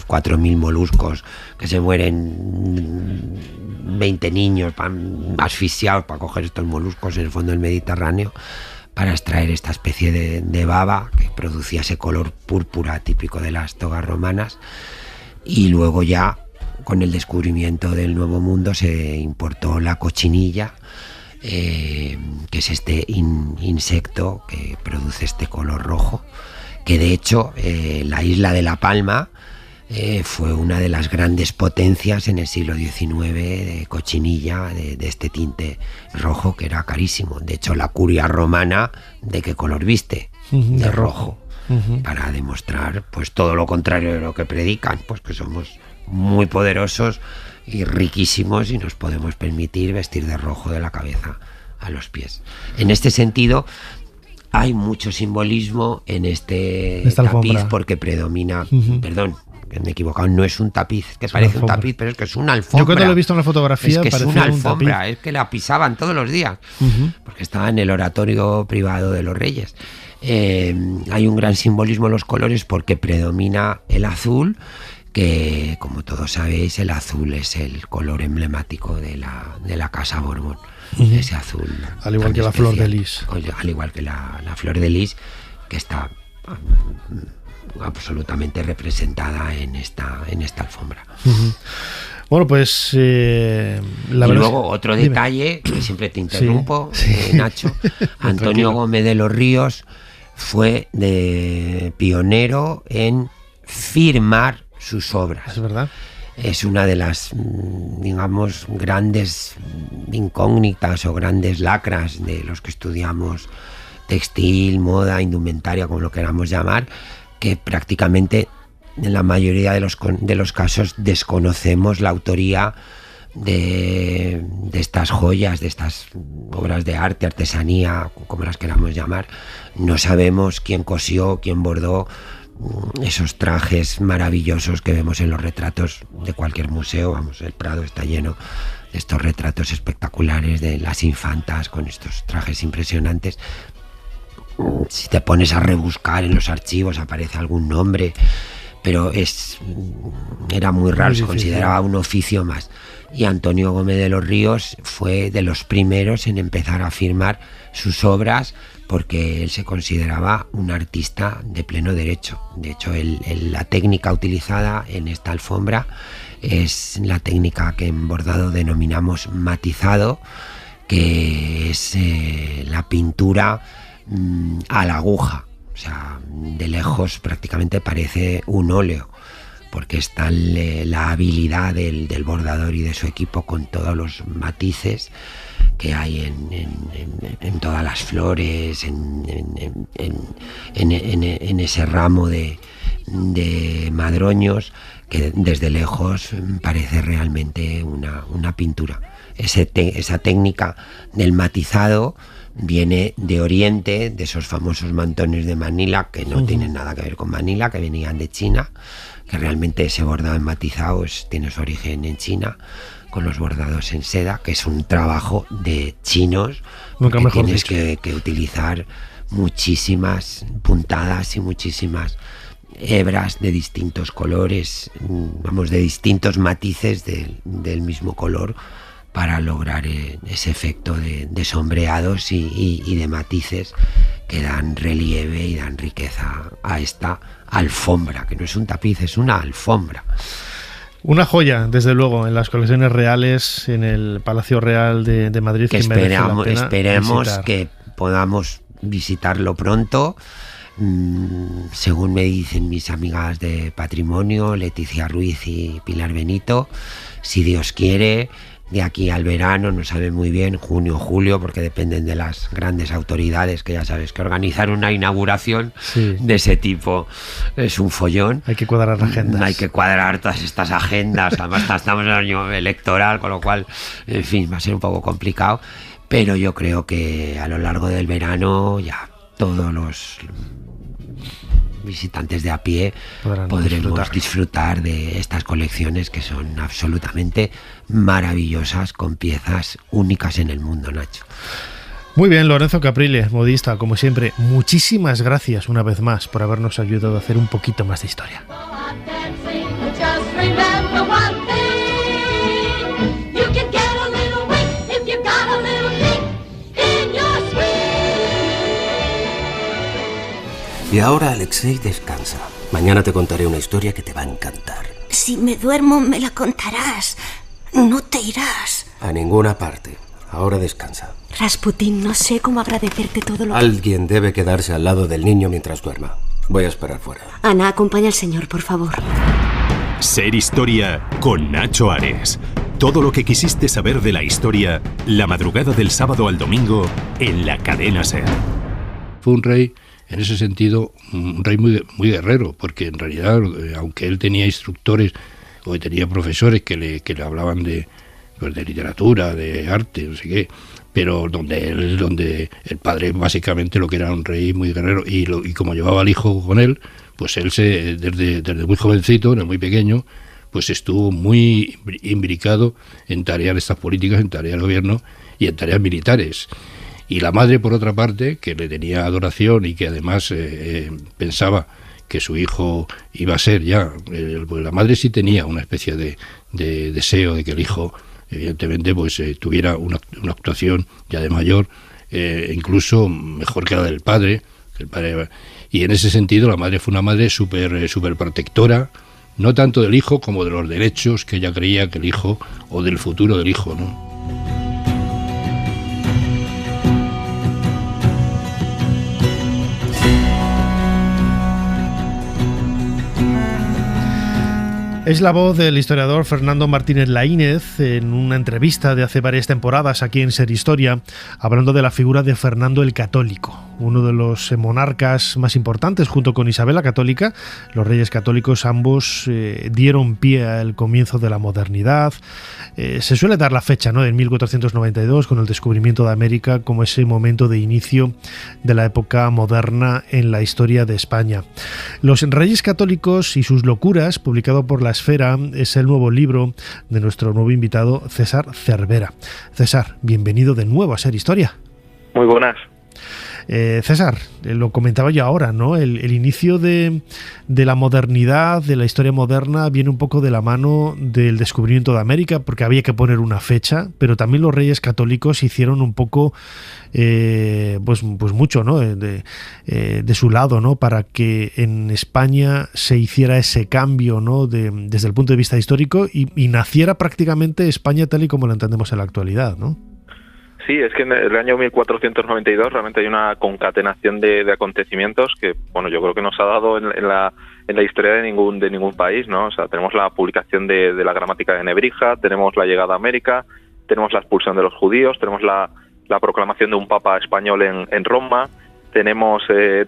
4.000 moluscos, que se mueren 20 niños asfixiados para coger estos moluscos en el fondo del Mediterráneo, para extraer esta especie de baba que producía ese color púrpura típico de las togas romanas. Y luego ya, con el descubrimiento del Nuevo Mundo, se importó la cochinilla, que es este insecto que produce este color rojo, que de hecho la isla de La Palma fue una de las grandes potencias en el siglo XIX de cochinilla de este tinte rojo, que era carísimo. De hecho, la curia romana, ¿de qué color viste? De rojo. Para demostrar pues todo lo contrario de lo que predican, pues que somos muy poderosos y riquísimos y nos podemos permitir vestir de rojo de la cabeza a los pies. En este sentido, hay mucho simbolismo en este tapiz, porque predomina, perdón, me he equivocado, no es un tapiz, que es parece un tapiz, pero es que es una alfombra. Yo cuando lo he visto en la fotografía, es una alfombra, es que la pisaban todos los días, porque estaba en el oratorio privado de los reyes. Hay un gran simbolismo en los colores porque predomina el azul, que como todos sabéis, el azul es el color emblemático de la casa Borbón. Ese azul, al igual que la flor de lis, al igual que la flor de lis, que está absolutamente representada en esta alfombra. Bueno, pues luego otro detalle, que siempre te interrumpo, Nacho. Antonio Gómez de los Ríos fue pionero en firmar sus obras. Es verdad. Es una de las, digamos, grandes incógnitas o grandes lacras de los que estudiamos textil, moda, indumentaria, como lo queramos llamar, que prácticamente en la mayoría de los casos desconocemos la autoría de estas joyas, de estas obras de arte, artesanía, como las queramos llamar. No sabemos quién cosió, quién bordó esos trajes maravillosos que vemos en los retratos de cualquier museo. Vamos, el Prado está lleno de estos retratos espectaculares de las infantas con estos trajes impresionantes. Si te pones a rebuscar en los archivos aparece algún nombre, pero era muy raro, se consideraba un oficio más. Y Antonio Gómez de los Ríos fue de los primeros en empezar a firmar sus obras, porque él se consideraba un artista de pleno derecho. De hecho, la técnica utilizada en esta alfombra es la técnica que en bordado denominamos matizado, que es la pintura a la aguja. O sea, de lejos prácticamente parece un óleo, porque está la habilidad del bordador y de su equipo con todos los matices que hay en todas las flores, en ese ramo de madroños, que desde lejos parece realmente una pintura. Esa técnica del matizado viene de Oriente, de esos famosos mantones de Manila, que no tienen nada que ver con Manila, que venían de China, que realmente ese bordado en matizado tiene su origen en China, con los bordados en seda, que es un trabajo de chinos, porque tienes que utilizar muchísimas puntadas y muchísimas hebras de distintos colores, vamos, de distintos matices del mismo color, para lograr ese efecto de sombreados y de matices que dan relieve y dan riqueza a esta alfombra, que no es un tapiz, es una alfombra. Una joya, desde luego, en las colecciones reales, en el Palacio Real de Madrid. Que esperemos que podamos visitarlo pronto. Según me dicen mis amigas de patrimonio, Leticia Ruiz y Pilar Benito, si Dios quiere, de aquí al verano, no sabe muy bien, junio o julio, porque dependen de las grandes autoridades, que ya sabes que organizar una inauguración de ese tipo es un follón. Hay que cuadrar agendas. Hay que cuadrar todas estas agendas, además estamos en el año electoral, con lo cual, en fin, va a ser un poco complicado, pero yo creo que a lo largo del verano ya todos los visitantes de a pie podremos disfrutar de estas colecciones, que son absolutamente maravillosas, con piezas únicas en el mundo, Nacho. Muy bien, Lorenzo Caprile, modista, como siempre, muchísimas gracias una vez más por habernos ayudado a hacer un poquito más de historia. Y ahora, Alexei, descansa. Mañana te contaré una historia que te va a encantar. Si me duermo, me la contarás. No te irás. A ninguna parte. Ahora descansa. Rasputín, no sé cómo agradecerte todo lo que... Alguien debe quedarse al lado del niño mientras duerma. Voy a esperar fuera. Ana, acompaña al señor, por favor. Ser Historia con Nacho Ares. Todo lo que quisiste saber de la historia, la madrugada del sábado al domingo, en la cadena SER. Fue un rey, en ese sentido, un rey muy guerrero, porque en realidad, aunque él tenía instructores o tenía profesores que le hablaban de literatura, de arte, no sé qué, pero donde el padre básicamente lo que era un rey muy guerrero, y como llevaba al hijo con él, pues él desde muy jovencito, desde muy pequeño, pues estuvo muy imbricado en tareas de estas políticas, en tareas de gobierno y en tareas militares. Y la madre, por otra parte, que le tenía adoración y que además pensaba que su hijo iba a ser ya... pues la madre sí tenía una especie de deseo de que el hijo, evidentemente, pues tuviera una actuación ya de mayor, incluso mejor que la del padre. Y en ese sentido la madre fue una madre súper protectora, no tanto del hijo como de los derechos que ella creía que el hijo, o del futuro del hijo, ¿no? Es la voz del historiador Fernando Martínez Laínez en una entrevista de hace varias temporadas aquí en Ser Historia, hablando de la figura de Fernando el Católico, uno de los monarcas más importantes junto con Isabel la Católica. Los reyes católicos ambos dieron pie al comienzo de la modernidad. Se suele dar la fecha, ¿no?, en 1492, con el descubrimiento de América, como ese momento de inicio de la época moderna en la historia de España. Los reyes católicos y sus locuras, publicado por La Esfera, es el nuevo libro de nuestro nuevo invitado, César Cervera. César, bienvenido de nuevo a Ser Historia. Muy buenas. César, lo comentaba yo ahora, ¿no? El inicio de la modernidad, de la historia moderna, viene un poco de la mano del descubrimiento de América, porque había que poner una fecha, pero también los reyes católicos hicieron un poco, pues mucho, ¿no? De su lado, ¿no? Para que en España se hiciera ese cambio, ¿no? Desde el punto de vista histórico y naciera prácticamente España tal y como la entendemos en la actualidad, ¿no? Sí, es que en el año 1492 realmente hay una concatenación de acontecimientos que, bueno, yo creo que no se ha dado en la historia de ningún país, ¿no? O sea, tenemos la publicación de la gramática de Nebrija, tenemos la llegada a América, tenemos la expulsión de los judíos, tenemos la proclamación de un papa español en Roma, tenemos se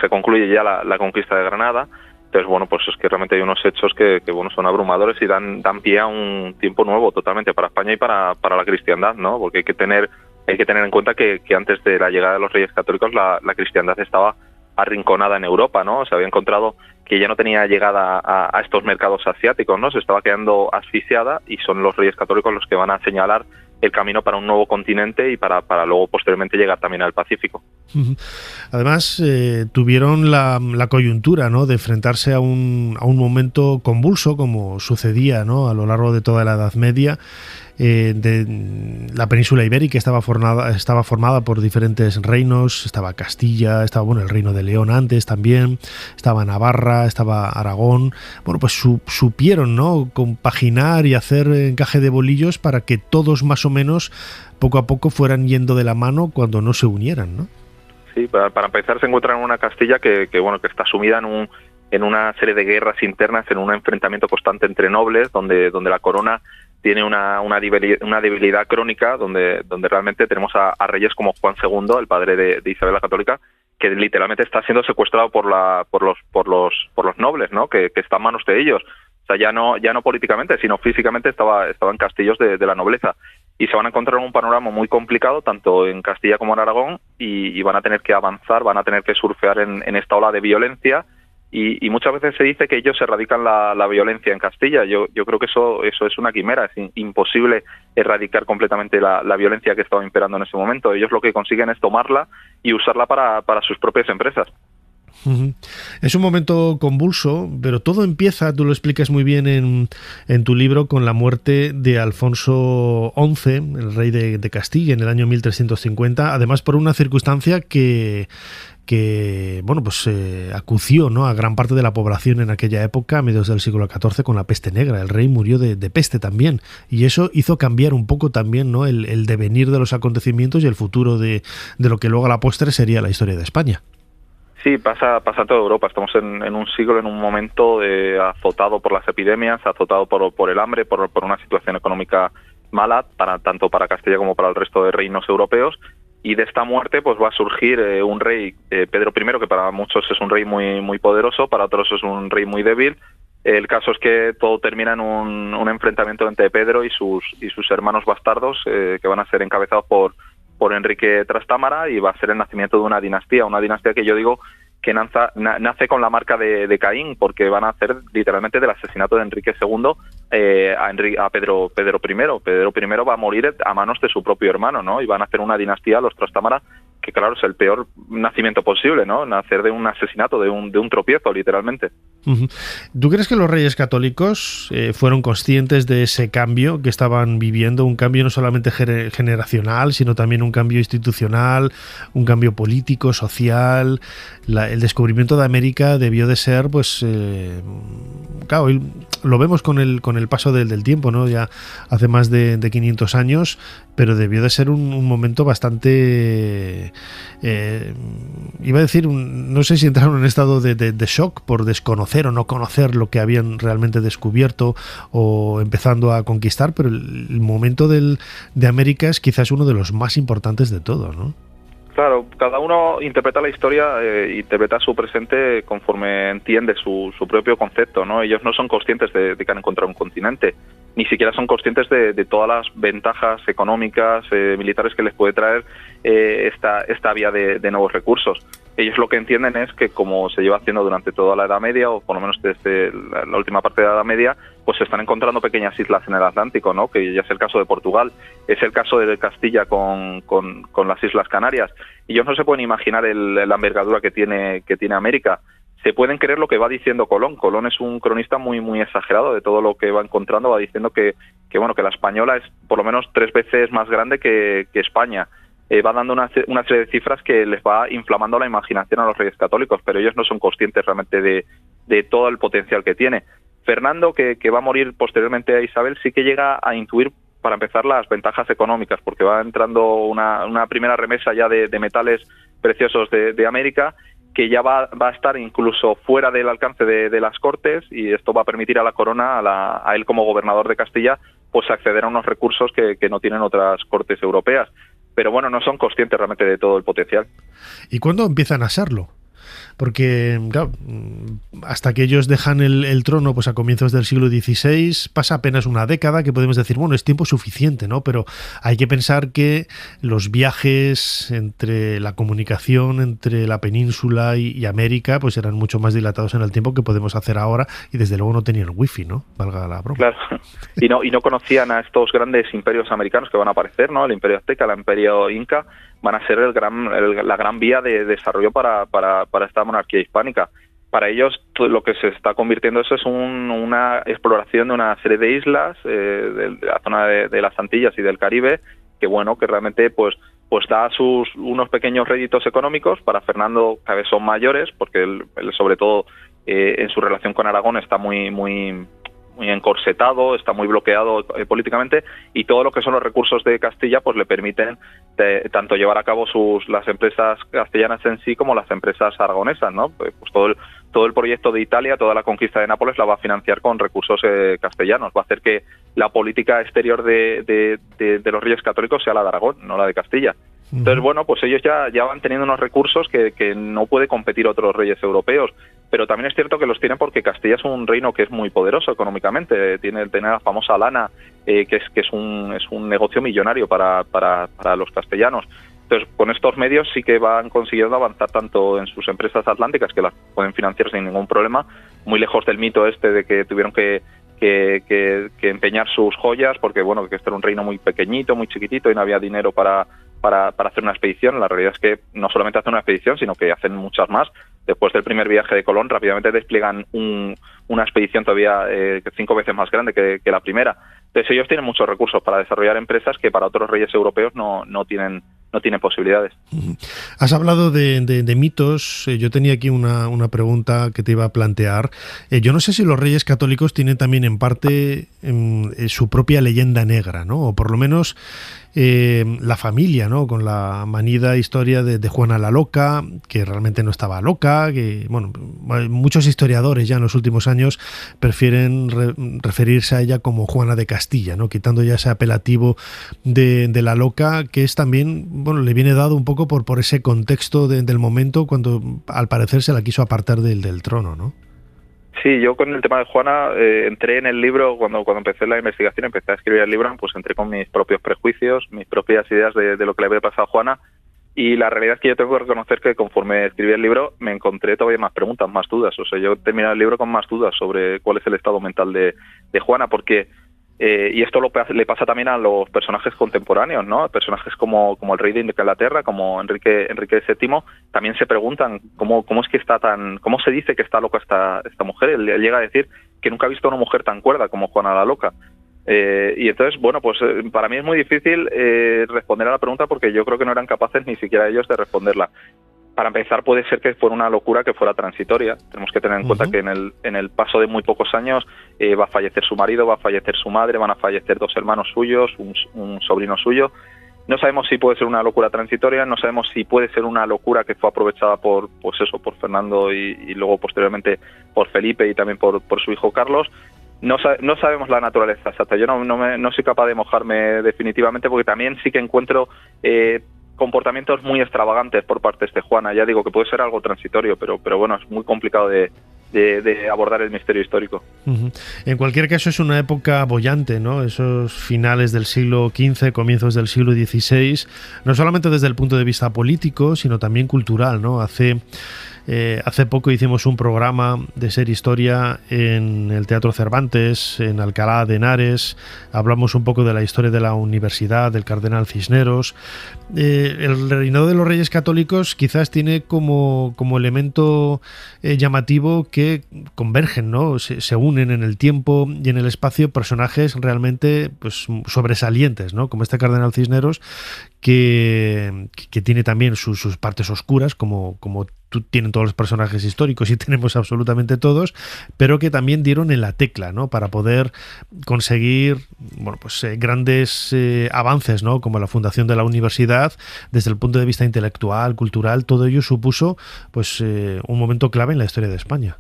concluye ya la conquista de Granada. Entonces, bueno, pues es que realmente hay unos hechos que bueno, son abrumadores y dan pie a un tiempo nuevo totalmente para España y para la cristiandad, ¿no? Porque hay que tener en cuenta que antes de la llegada de los Reyes Católicos la cristiandad estaba arrinconada en Europa, ¿no? Se había encontrado que ya no tenía llegada a estos mercados asiáticos, ¿no? Se estaba quedando asfixiada y son los Reyes Católicos los que van a señalar el camino para un nuevo continente y para luego posteriormente llegar también al Pacífico. Además, tuvieron la coyuntura, ¿no? De enfrentarse a un momento convulso, como sucedía, ¿no? A lo largo de toda la Edad Media. De la península ibérica estaba formada por diferentes reinos. Estaba Castilla, estaba el reino de León antes también, estaba Navarra, estaba Aragón. Bueno, pues supieron, ¿no? Compaginar y hacer encaje de bolillos para que todos más o menos poco a poco fueran yendo de la mano cuando no se unieran, ¿no? Sí, para empezar se encuentran en una Castilla que está sumida en una serie de guerras internas, en un enfrentamiento constante entre nobles, donde la corona tiene una debilidad crónica, donde realmente tenemos a reyes como Juan II, el padre de Isabel la Católica, que literalmente está siendo secuestrado por los nobles, ¿no? Que está en manos de ellos. O sea, ya no políticamente, sino físicamente estaba en castillos de la nobleza. Y se van a encontrar en un panorama muy complicado, tanto en Castilla como en Aragón, y van a tener que avanzar, van a tener que surfear en esta ola de violencia. Y muchas veces se dice que ellos erradican la violencia en Castilla. Yo creo que eso es una quimera, es imposible erradicar completamente la violencia que estaba imperando en ese momento. Ellos lo que consiguen es tomarla y usarla para sus propias empresas. Es un momento convulso, pero todo empieza, tú lo explicas muy bien en tu libro, con la muerte de Alfonso XI, el rey de Castilla, en el año 1350, además por una circunstancia que bueno, pues acució, ¿no?, a gran parte de la población en aquella época, a mediados del siglo XIV, con la peste negra. El rey murió de peste también, y eso hizo cambiar un poco también, ¿no?, el devenir de los acontecimientos y el futuro de lo que luego a la postre sería la historia de España. Sí, pasa en toda Europa. Estamos en un siglo, en un momento azotado por las epidemias, azotado por el hambre, por una situación económica mala, tanto para Castilla como para el resto de reinos europeos. Y de esta muerte pues va a surgir un rey, Pedro I, que para muchos es un rey muy, muy poderoso, para otros es un rey muy débil. El caso es que todo termina en un enfrentamiento entre Pedro y sus hermanos bastardos, que van a ser encabezados por Enrique Trastámara, y va a ser el nacimiento de una dinastía que yo digo que nace con la marca de Caín, porque van a hacer literalmente del asesinato de Enrique II a Pedro I. Pedro I va a morir a manos de su propio hermano, ¿no? Y van a hacer una dinastía, los Trastámara, que claro, es el peor nacimiento posible, ¿no? Nacer de un asesinato, de un tropiezo, literalmente. ¿Tú crees que los reyes católicos fueron conscientes de ese cambio que estaban viviendo? Un cambio no solamente generacional, sino también un cambio institucional, un cambio político, social. El descubrimiento de América debió de ser, pues, claro, lo vemos con el paso del tiempo, ¿no? Ya hace más de 500 años, pero debió de ser un momento bastante, iba a decir, no sé si entraron en estado de shock por desconocer o no conocer lo que habían realmente descubierto o empezando a conquistar, pero el momento de América es quizás uno de los más importantes de todos, ¿no? Claro, cada uno interpreta la historia, interpreta su presente conforme entiende su propio concepto, ¿no? Ellos no son conscientes de que han encontrado un continente, ni siquiera son conscientes de todas las ventajas económicas, militares que les puede traer esta vía de nuevos recursos. Ellos lo que entienden es que, como se lleva haciendo durante toda la Edad Media, o por lo menos desde la última parte de la Edad Media, pues se están encontrando pequeñas islas en el Atlántico, ¿no? Que ya es el caso de Portugal, es el caso de Castilla con las Islas Canarias. y ellos no se pueden imaginar la envergadura que tiene América. Se pueden creer lo que va diciendo Colón. Colón es un cronista muy muy exagerado de todo lo que va encontrando. Va diciendo que la española es por lo menos 3 veces más grande que España. Va dando una serie de cifras que les va inflamando la imaginación a los reyes católicos, pero ellos no son conscientes realmente de todo el potencial que tiene. Fernando, que va a morir posteriormente a Isabel, sí que llega a intuir, para empezar, las ventajas económicas, porque va entrando una primera remesa ya de metales preciosos de América, que ya va a estar incluso fuera del alcance de las Cortes, y esto va a permitir a la corona, a él como gobernador de Castilla, pues acceder a unos recursos que no tienen otras Cortes europeas. Pero bueno, no son conscientes realmente de todo el potencial. ¿Y cuándo empiezan a serlo? Porque, claro, hasta que ellos dejan el trono, pues a comienzos del siglo XVI, pasa apenas una década, que podemos decir, bueno, es tiempo suficiente, ¿no? Pero hay que pensar que los viajes entre la comunicación entre la península y América, pues eran mucho más dilatados en el tiempo que podemos hacer ahora, y desde luego no tenían wifi, ¿no? Valga la broma. Claro, y no conocían a estos grandes imperios americanos que van a aparecer, ¿no? El imperio azteca, el imperio inca, van a ser la gran vía de desarrollo para esta monarquía hispánica. Para ellos lo que se está convirtiendo eso es una exploración de una serie de islas de la zona de las Antillas y del Caribe, que realmente pues da unos pequeños réditos económicos. Para Fernando cada vez son mayores, porque él sobre todo en su relación con Aragón está muy encorsetado, está muy bloqueado políticamente, y todo lo que son los recursos de Castilla pues le permiten tanto llevar a cabo las empresas castellanas en sí como las empresas aragonesas, ¿no? Pues todo el proyecto de Italia, toda la conquista de Nápoles la va a financiar con recursos castellanos. Va a hacer que la política exterior de los reyes católicos sea la de Aragón, no la de Castilla. Entonces, pues ellos ya van teniendo unos recursos que no puede competir otros reyes europeos, pero también es cierto que los tienen porque Castilla es un reino que es muy poderoso económicamente. Tiene la famosa lana, que es un negocio millonario para los castellanos. Entonces, con estos medios sí que van consiguiendo avanzar tanto en sus empresas atlánticas, que las pueden financiar sin ningún problema, muy lejos del mito de que tuvieron que empeñar sus joyas, porque que este era un reino muy pequeñito, muy chiquitito, y no había dinero para hacer una expedición. La realidad es que no solamente hacen una expedición, sino que hacen muchas más. Después del primer viaje de Colón, rápidamente despliegan una expedición todavía 5 veces más grande que la primera. Entonces ellos tienen muchos recursos para desarrollar empresas que para otros reyes europeos no tienen posibilidades. Has hablado de mitos. Yo tenía aquí una pregunta que te iba a plantear. Yo no sé si los reyes católicos tienen también en parte su propia leyenda negra, ¿no? O por lo menos la familia, ¿no? Con la manida historia de Juana la Loca, que realmente no estaba loca, que muchos historiadores ya en los últimos años prefieren referirse a ella como Juana de Castilla, ¿no? Quitando ya ese apelativo de la loca, que es también, le viene dado un poco por ese contexto del momento, cuando al parecer se la quiso apartar del trono, ¿no? Sí, yo con el tema de Juana entré en el libro, cuando empecé la investigación, empecé a escribir el libro, pues entré con mis propios prejuicios, mis propias ideas de lo que le había pasado a Juana, y la realidad es que yo tengo que reconocer que conforme escribí el libro me encontré todavía más preguntas, más dudas. O sea, yo terminé el libro con más dudas sobre cuál es el estado mental de Juana, porque y esto le pasa también a los personajes contemporáneos, ¿no? Personajes como el rey de Inglaterra, como Enrique VII, también se preguntan cómo es que cómo se dice que está loca esta mujer. Él llega a decir que nunca ha visto a una mujer tan cuerda como Juana la Loca. Y entonces, para mí es muy difícil responder a la pregunta, porque yo creo que no eran capaces ni siquiera ellos de responderla. Para empezar, puede ser que fuera una locura que fuera transitoria. Tenemos que tener en cuenta que en el paso de muy pocos años va a fallecer su marido, va a fallecer su madre, van a fallecer 2 hermanos suyos, un sobrino suyo. No sabemos si puede ser una locura transitoria, no sabemos si puede ser una locura que fue aprovechada por Fernando y luego posteriormente por Felipe y también por su hijo Carlos. No sabemos la naturaleza exacta. Yo no soy capaz de mojarme definitivamente, porque también sí que encuentro comportamientos muy extravagantes por parte de Juana. Ya digo que puede ser algo transitorio, pero es muy complicado de abordar el misterio histórico. En cualquier caso, es una época boyante, ¿no? Esos finales del siglo XV, comienzos del siglo XVI, no solamente desde el punto de vista político, sino también cultural, ¿no? Hace Hace poco hicimos un programa de Ser Historia en el Teatro Cervantes, en Alcalá de Henares. Hablamos un poco de la historia de la universidad, del cardenal Cisneros. El reinado de los Reyes Católicos quizás tiene como elemento llamativo que convergen, ¿no? Se unen en el tiempo y en el espacio personajes realmente pues sobresalientes, ¿no? Como este cardenal Cisneros, que tiene también sus partes oscuras, como tienen todos los personajes históricos y tenemos absolutamente todos, pero que también dieron en la tecla, ¿no? Para poder conseguir grandes avances, ¿no? Como la fundación de la universidad, desde el punto de vista intelectual, cultural. Todo ello supuso pues un momento clave en la historia de España.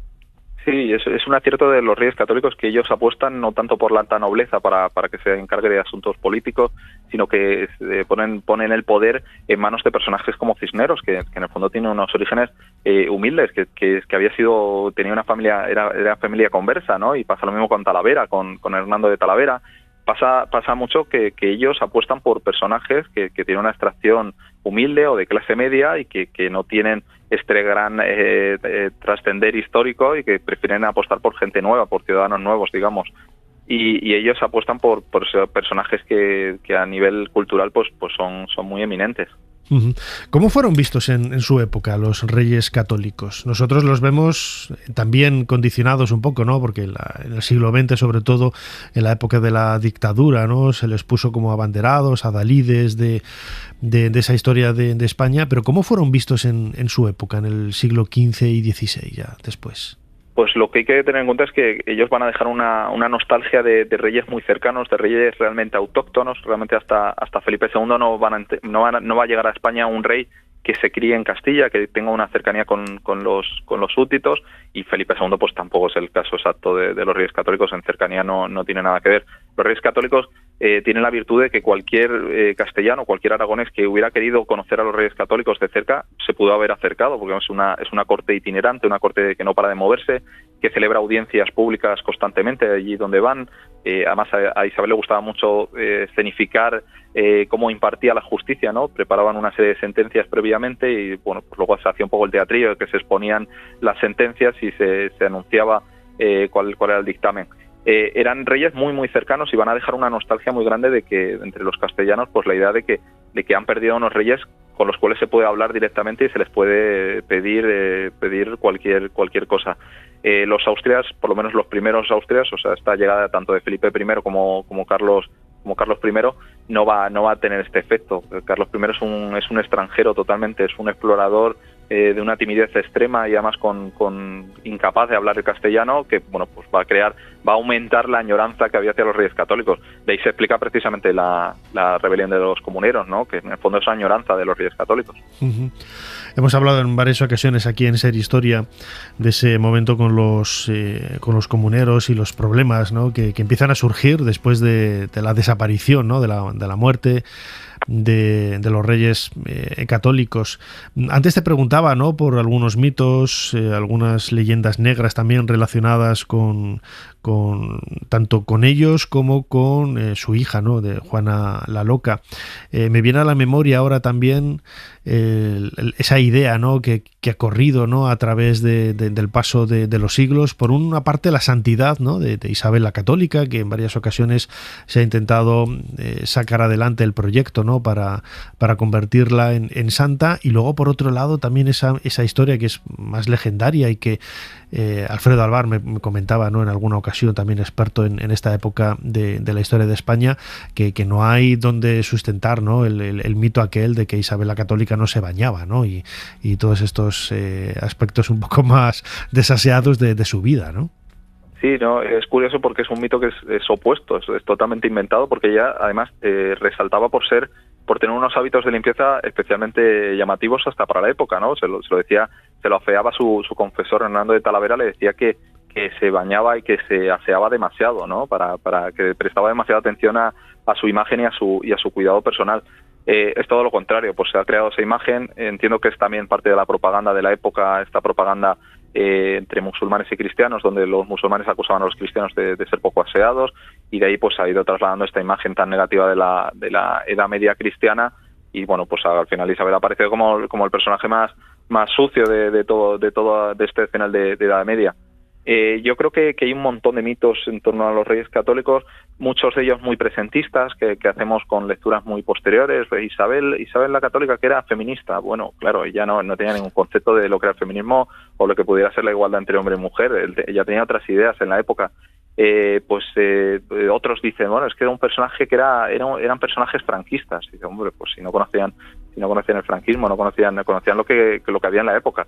Sí, es un acierto de los Reyes Católicos que ellos apuestan no tanto por la alta nobleza para que se encargue de asuntos políticos, sino que ponen el poder en manos de personajes como Cisneros, que en el fondo tiene unos orígenes humildes, que tenía una familia, era familia conversa, ¿no? Y pasa lo mismo con Talavera, con Hernando de Talavera. Pasa mucho que ellos apuestan por personajes que tienen una extracción humilde o de clase media y que no tienen este gran trascender histórico y que prefieren apostar por gente nueva, por ciudadanos nuevos, digamos. Y ellos apuestan por personajes que a nivel cultural pues son muy eminentes. ¿Cómo fueron vistos en su época los Reyes Católicos? Nosotros los vemos también condicionados un poco, ¿no? Porque en el siglo XX, sobre todo en la época de la dictadura, ¿no? Se les puso como abanderados, adalides de esa historia de España, pero ¿cómo fueron vistos en su época, en el siglo XV y XVI ya después? Pues lo que hay que tener en cuenta es que ellos van a dejar una nostalgia de reyes muy cercanos, de reyes realmente autóctonos. Realmente hasta Felipe II no va a llegar a España un rey que se críe en Castilla, que tenga una cercanía con los súbditos, y Felipe II pues tampoco es el caso exacto de los Reyes Católicos. En cercanía no tiene nada que ver. Los Reyes Católicos tienen la virtud de que cualquier castellano, cualquier aragonés que hubiera querido conocer a los Reyes Católicos de cerca se pudo haber acercado, porque es una corte itinerante, una corte que no para de moverse, que celebra audiencias públicas constantemente allí donde van. Además a Isabel le gustaba mucho escenificar cómo impartía la justicia, ¿no? Preparaban una serie de sentencias previamente y bueno, pues luego se hacía un poco el teatrillo, que se exponían las sentencias y se anunciaba cuál era el dictamen. Eran reyes muy muy cercanos y van a dejar una nostalgia muy grande de que entre los castellanos pues la idea de que han perdido unos reyes con los cuales se puede hablar directamente y se les puede pedir cualquier cosa. Los Austrias, por lo menos los primeros Austrias, o sea, esta llegada tanto de Felipe I como Carlos I no va a tener este efecto. Carlos I es un extranjero totalmente, es un explorador de una timidez extrema y además con incapaz de hablar el castellano, que bueno, pues va a aumentar la añoranza que había hacia los Reyes Católicos. De ahí se explica precisamente la rebelión de los comuneros, ¿no? Que en el fondo es añoranza de los Reyes Católicos. Hemos hablado en varias ocasiones aquí en Ser Historia de ese momento con los comuneros y los problemas, ¿no? que empiezan a surgir después de la desaparición, ¿no? de la muerte de los Reyes Católicos. Antes te preguntaba, ¿no? Por algunos mitos, algunas leyendas negras también relacionadas tanto con ellos como con su hija, ¿no? De Juana la Loca. Me viene a la memoria ahora también esa idea, ¿no? que ha corrido, ¿no? A través del paso de los siglos. Por una parte, la santidad, ¿no? de Isabel la Católica, que en varias ocasiones se ha intentado sacar adelante el proyecto, ¿no? para convertirla en santa, y luego por otro lado también esa historia que es más legendaria y que Alfredo Alvar me comentaba, ¿no? En alguna ocasión, también experto en esta época de la historia de España, que no hay donde sustentar, ¿no? el mito aquel de que Isabel la Católica no se bañaba, ¿no? y todos estos aspectos un poco más desaseados de su vida, ¿no? Sí, no, es curioso porque es un mito que es opuesto, es totalmente inventado, porque ella además resaltaba por tener unos hábitos de limpieza especialmente llamativos hasta para la época, ¿no? Se lo decía, se lo afeaba su confesor Hernando de Talavera, le decía que se bañaba y que se aseaba demasiado, ¿no? Para que prestaba demasiada atención a su imagen y a su cuidado personal. Es todo lo contrario, pues se ha creado esa imagen. Entiendo que es también parte de la propaganda de la época, esta propaganda entre musulmanes y cristianos, donde los musulmanes acusaban a los cristianos de ser poco aseados, y de ahí pues ha ido trasladando esta imagen tan negativa de la Edad Media cristiana, y bueno, pues al final Isabel aparece como el personaje más sucio de este final de Edad Media. Yo creo que hay un montón de mitos en torno a los reyes católicos, muchos de ellos muy presentistas, que hacemos con lecturas muy posteriores. Isabel la católica, que era feminista, bueno, claro, ella no tenía ningún concepto de lo que era el feminismo o lo que pudiera ser la igualdad entre hombre y mujer. Ella tenía otras ideas en la época. Otros dicen, bueno, es que era un personaje que eran personajes franquistas. Y dice, hombre, pues si no conocían el franquismo, no conocían lo que había en la época.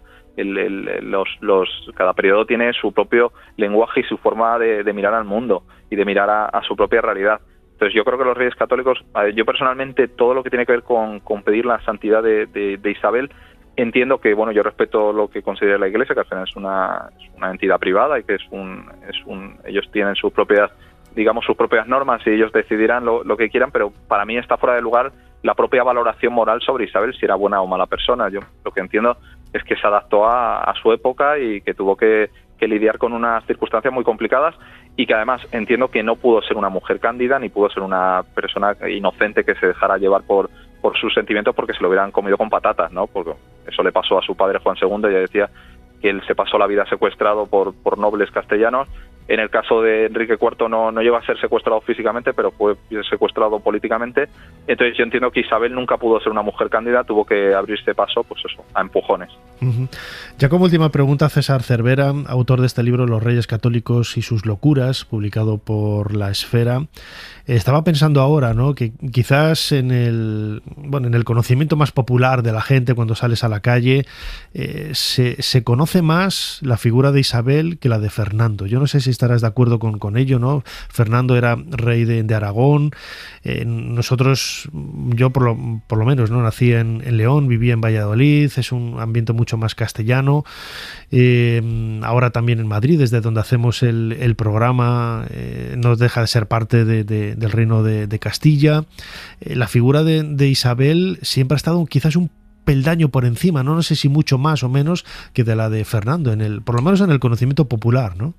Cada periodo tiene su propio lenguaje y su forma de mirar al mundo y de mirar a su propia realidad. Entonces yo creo que los reyes católicos, yo personalmente, todo lo que tiene que ver con pedir la santidad de Isabel, entiendo que, bueno, yo respeto lo que considera la Iglesia, que al final es una entidad privada y que ellos tienen sus propias normas y ellos decidirán lo que quieran, pero para mí está fuera de lugar la propia valoración moral sobre Isabel, si era buena o mala persona. Yo lo que entiendo es que se adaptó a su época y que tuvo que lidiar con unas circunstancias muy complicadas, y que además entiendo que no pudo ser una mujer cándida ni pudo ser una persona inocente que se dejara llevar por sus sentimientos porque se lo hubieran comido con patatas, ¿no? Porque eso le pasó a su padre Juan II. Ella decía que él se pasó la vida secuestrado por nobles castellanos. En el caso de Enrique IV no llegó a ser secuestrado físicamente, pero fue secuestrado políticamente. Entonces yo entiendo que Isabel nunca pudo ser una mujer cándida, tuvo que abrirse paso, pues eso, a empujones. Ya como última pregunta, César Cervera, autor de este libro Los Reyes Católicos y sus locuras, publicado por La Esfera. Estaba pensando ahora, ¿no?, que quizás en el conocimiento más popular de la gente cuando sales a la calle se conoce más la figura de Isabel que la de Fernando. Yo no sé si estarás de acuerdo con ello, ¿no? Fernando era rey de Aragón. Nosotros, yo por lo menos, ¿no?, nací en León, viví en Valladolid, es un ambiente mucho más castellano. Ahora también en Madrid, desde donde hacemos el programa, no deja de ser parte del reino de Castilla. La figura de Isabel siempre ha estado quizás un peldaño por encima, no sé si mucho más o menos que de la de Fernando, por lo menos en el conocimiento popular, ¿no?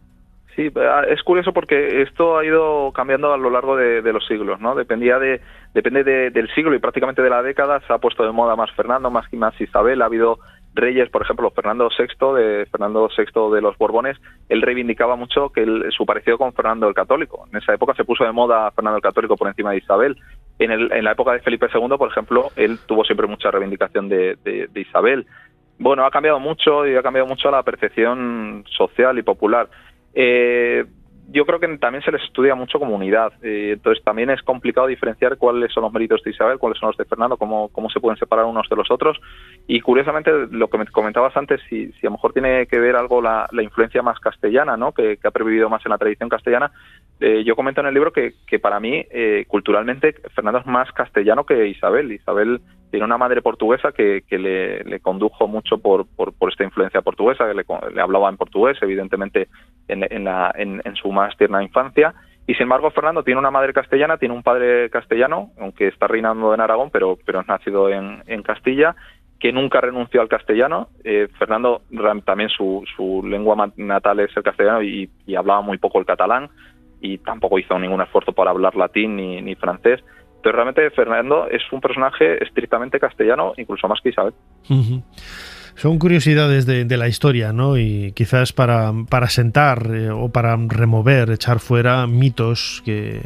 Sí, es curioso porque esto ha ido cambiando a lo largo de los siglos, ¿no? Depende del siglo y prácticamente de la década se ha puesto de moda más Fernando, más Isabel. Ha habido reyes, por ejemplo, Fernando VI de los Borbones, él reivindicaba mucho su parecido con Fernando el Católico. En esa época se puso de moda Fernando el Católico por encima de Isabel. En la época de Felipe II, por ejemplo, él tuvo siempre mucha reivindicación de Isabel. Bueno, ha cambiado mucho la percepción social y popular. Yo creo que también se les estudia mucho como unidad, entonces también es complicado diferenciar cuáles son los méritos de Isabel, cuáles son los de Fernando, cómo se pueden separar unos de los otros. Y curiosamente, lo que me comentabas antes, si a lo mejor tiene que ver algo la influencia más castellana, ¿no?, que ha pervivido más en la tradición castellana. Yo comento en el libro que para mí, culturalmente, Fernando es más castellano que Isabel. Isabel tiene una madre portuguesa que le condujo mucho por esta influencia portuguesa, que le hablaba en portugués, evidentemente, en su más tierna infancia. Y sin embargo, Fernando tiene una madre castellana, tiene un padre castellano, aunque está reinando en Aragón, pero es nacido en Castilla, que nunca renunció al castellano. Fernando también su lengua natal es el castellano y hablaba muy poco el catalán, y tampoco hizo ningún esfuerzo para hablar latín ni francés. Entonces realmente Fernando es un personaje estrictamente castellano, incluso más que Isabel. Son curiosidades de la historia, ¿no? Y quizás para sentar o para remover, echar fuera mitos que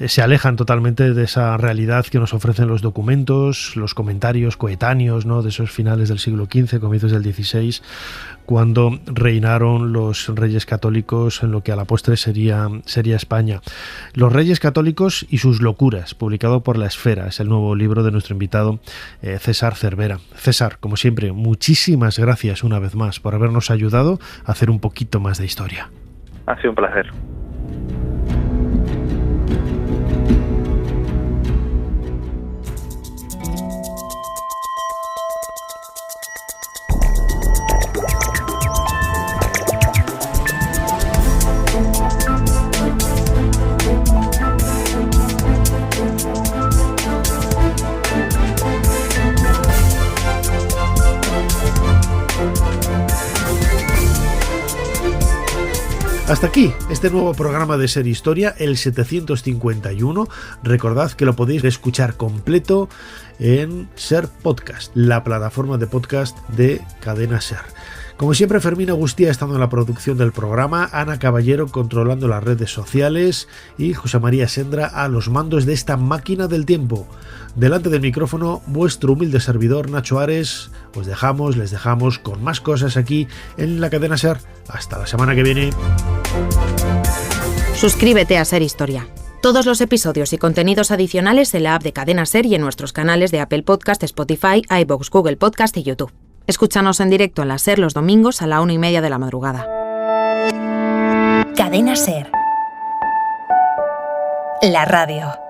se alejan totalmente de esa realidad que nos ofrecen los documentos, los comentarios coetáneos, ¿no?, de esos finales del siglo XV, comienzos del XVI, cuando reinaron los reyes católicos en lo que a la postre sería España. Los Reyes Católicos y sus locuras, publicado por La Esfera, es el nuevo libro de nuestro invitado César Cervera. César, como siempre, muchísimas gracias una vez más por habernos ayudado a hacer un poquito más de historia. Ha sido un placer. Hasta aquí este nuevo programa de Ser Historia, el 751. Recordad que lo podéis escuchar completo en Ser Podcast, la plataforma de podcast de Cadena Ser. Como siempre, Fermín Agustía estando en la producción del programa, Ana Caballero controlando las redes sociales y José María Sendra a los mandos de esta máquina del tiempo. Delante del micrófono, vuestro humilde servidor Nacho Ares. Les dejamos con más cosas aquí en la Cadena Ser. Hasta la semana que viene. Suscríbete a Ser Historia. Todos los episodios y contenidos adicionales en la app de Cadena Ser y en nuestros canales de Apple Podcast, Spotify, iVoox, Google Podcast y YouTube. Escúchanos en directo en la Ser los domingos a la 1:30 de la madrugada. Cadena Ser. La radio.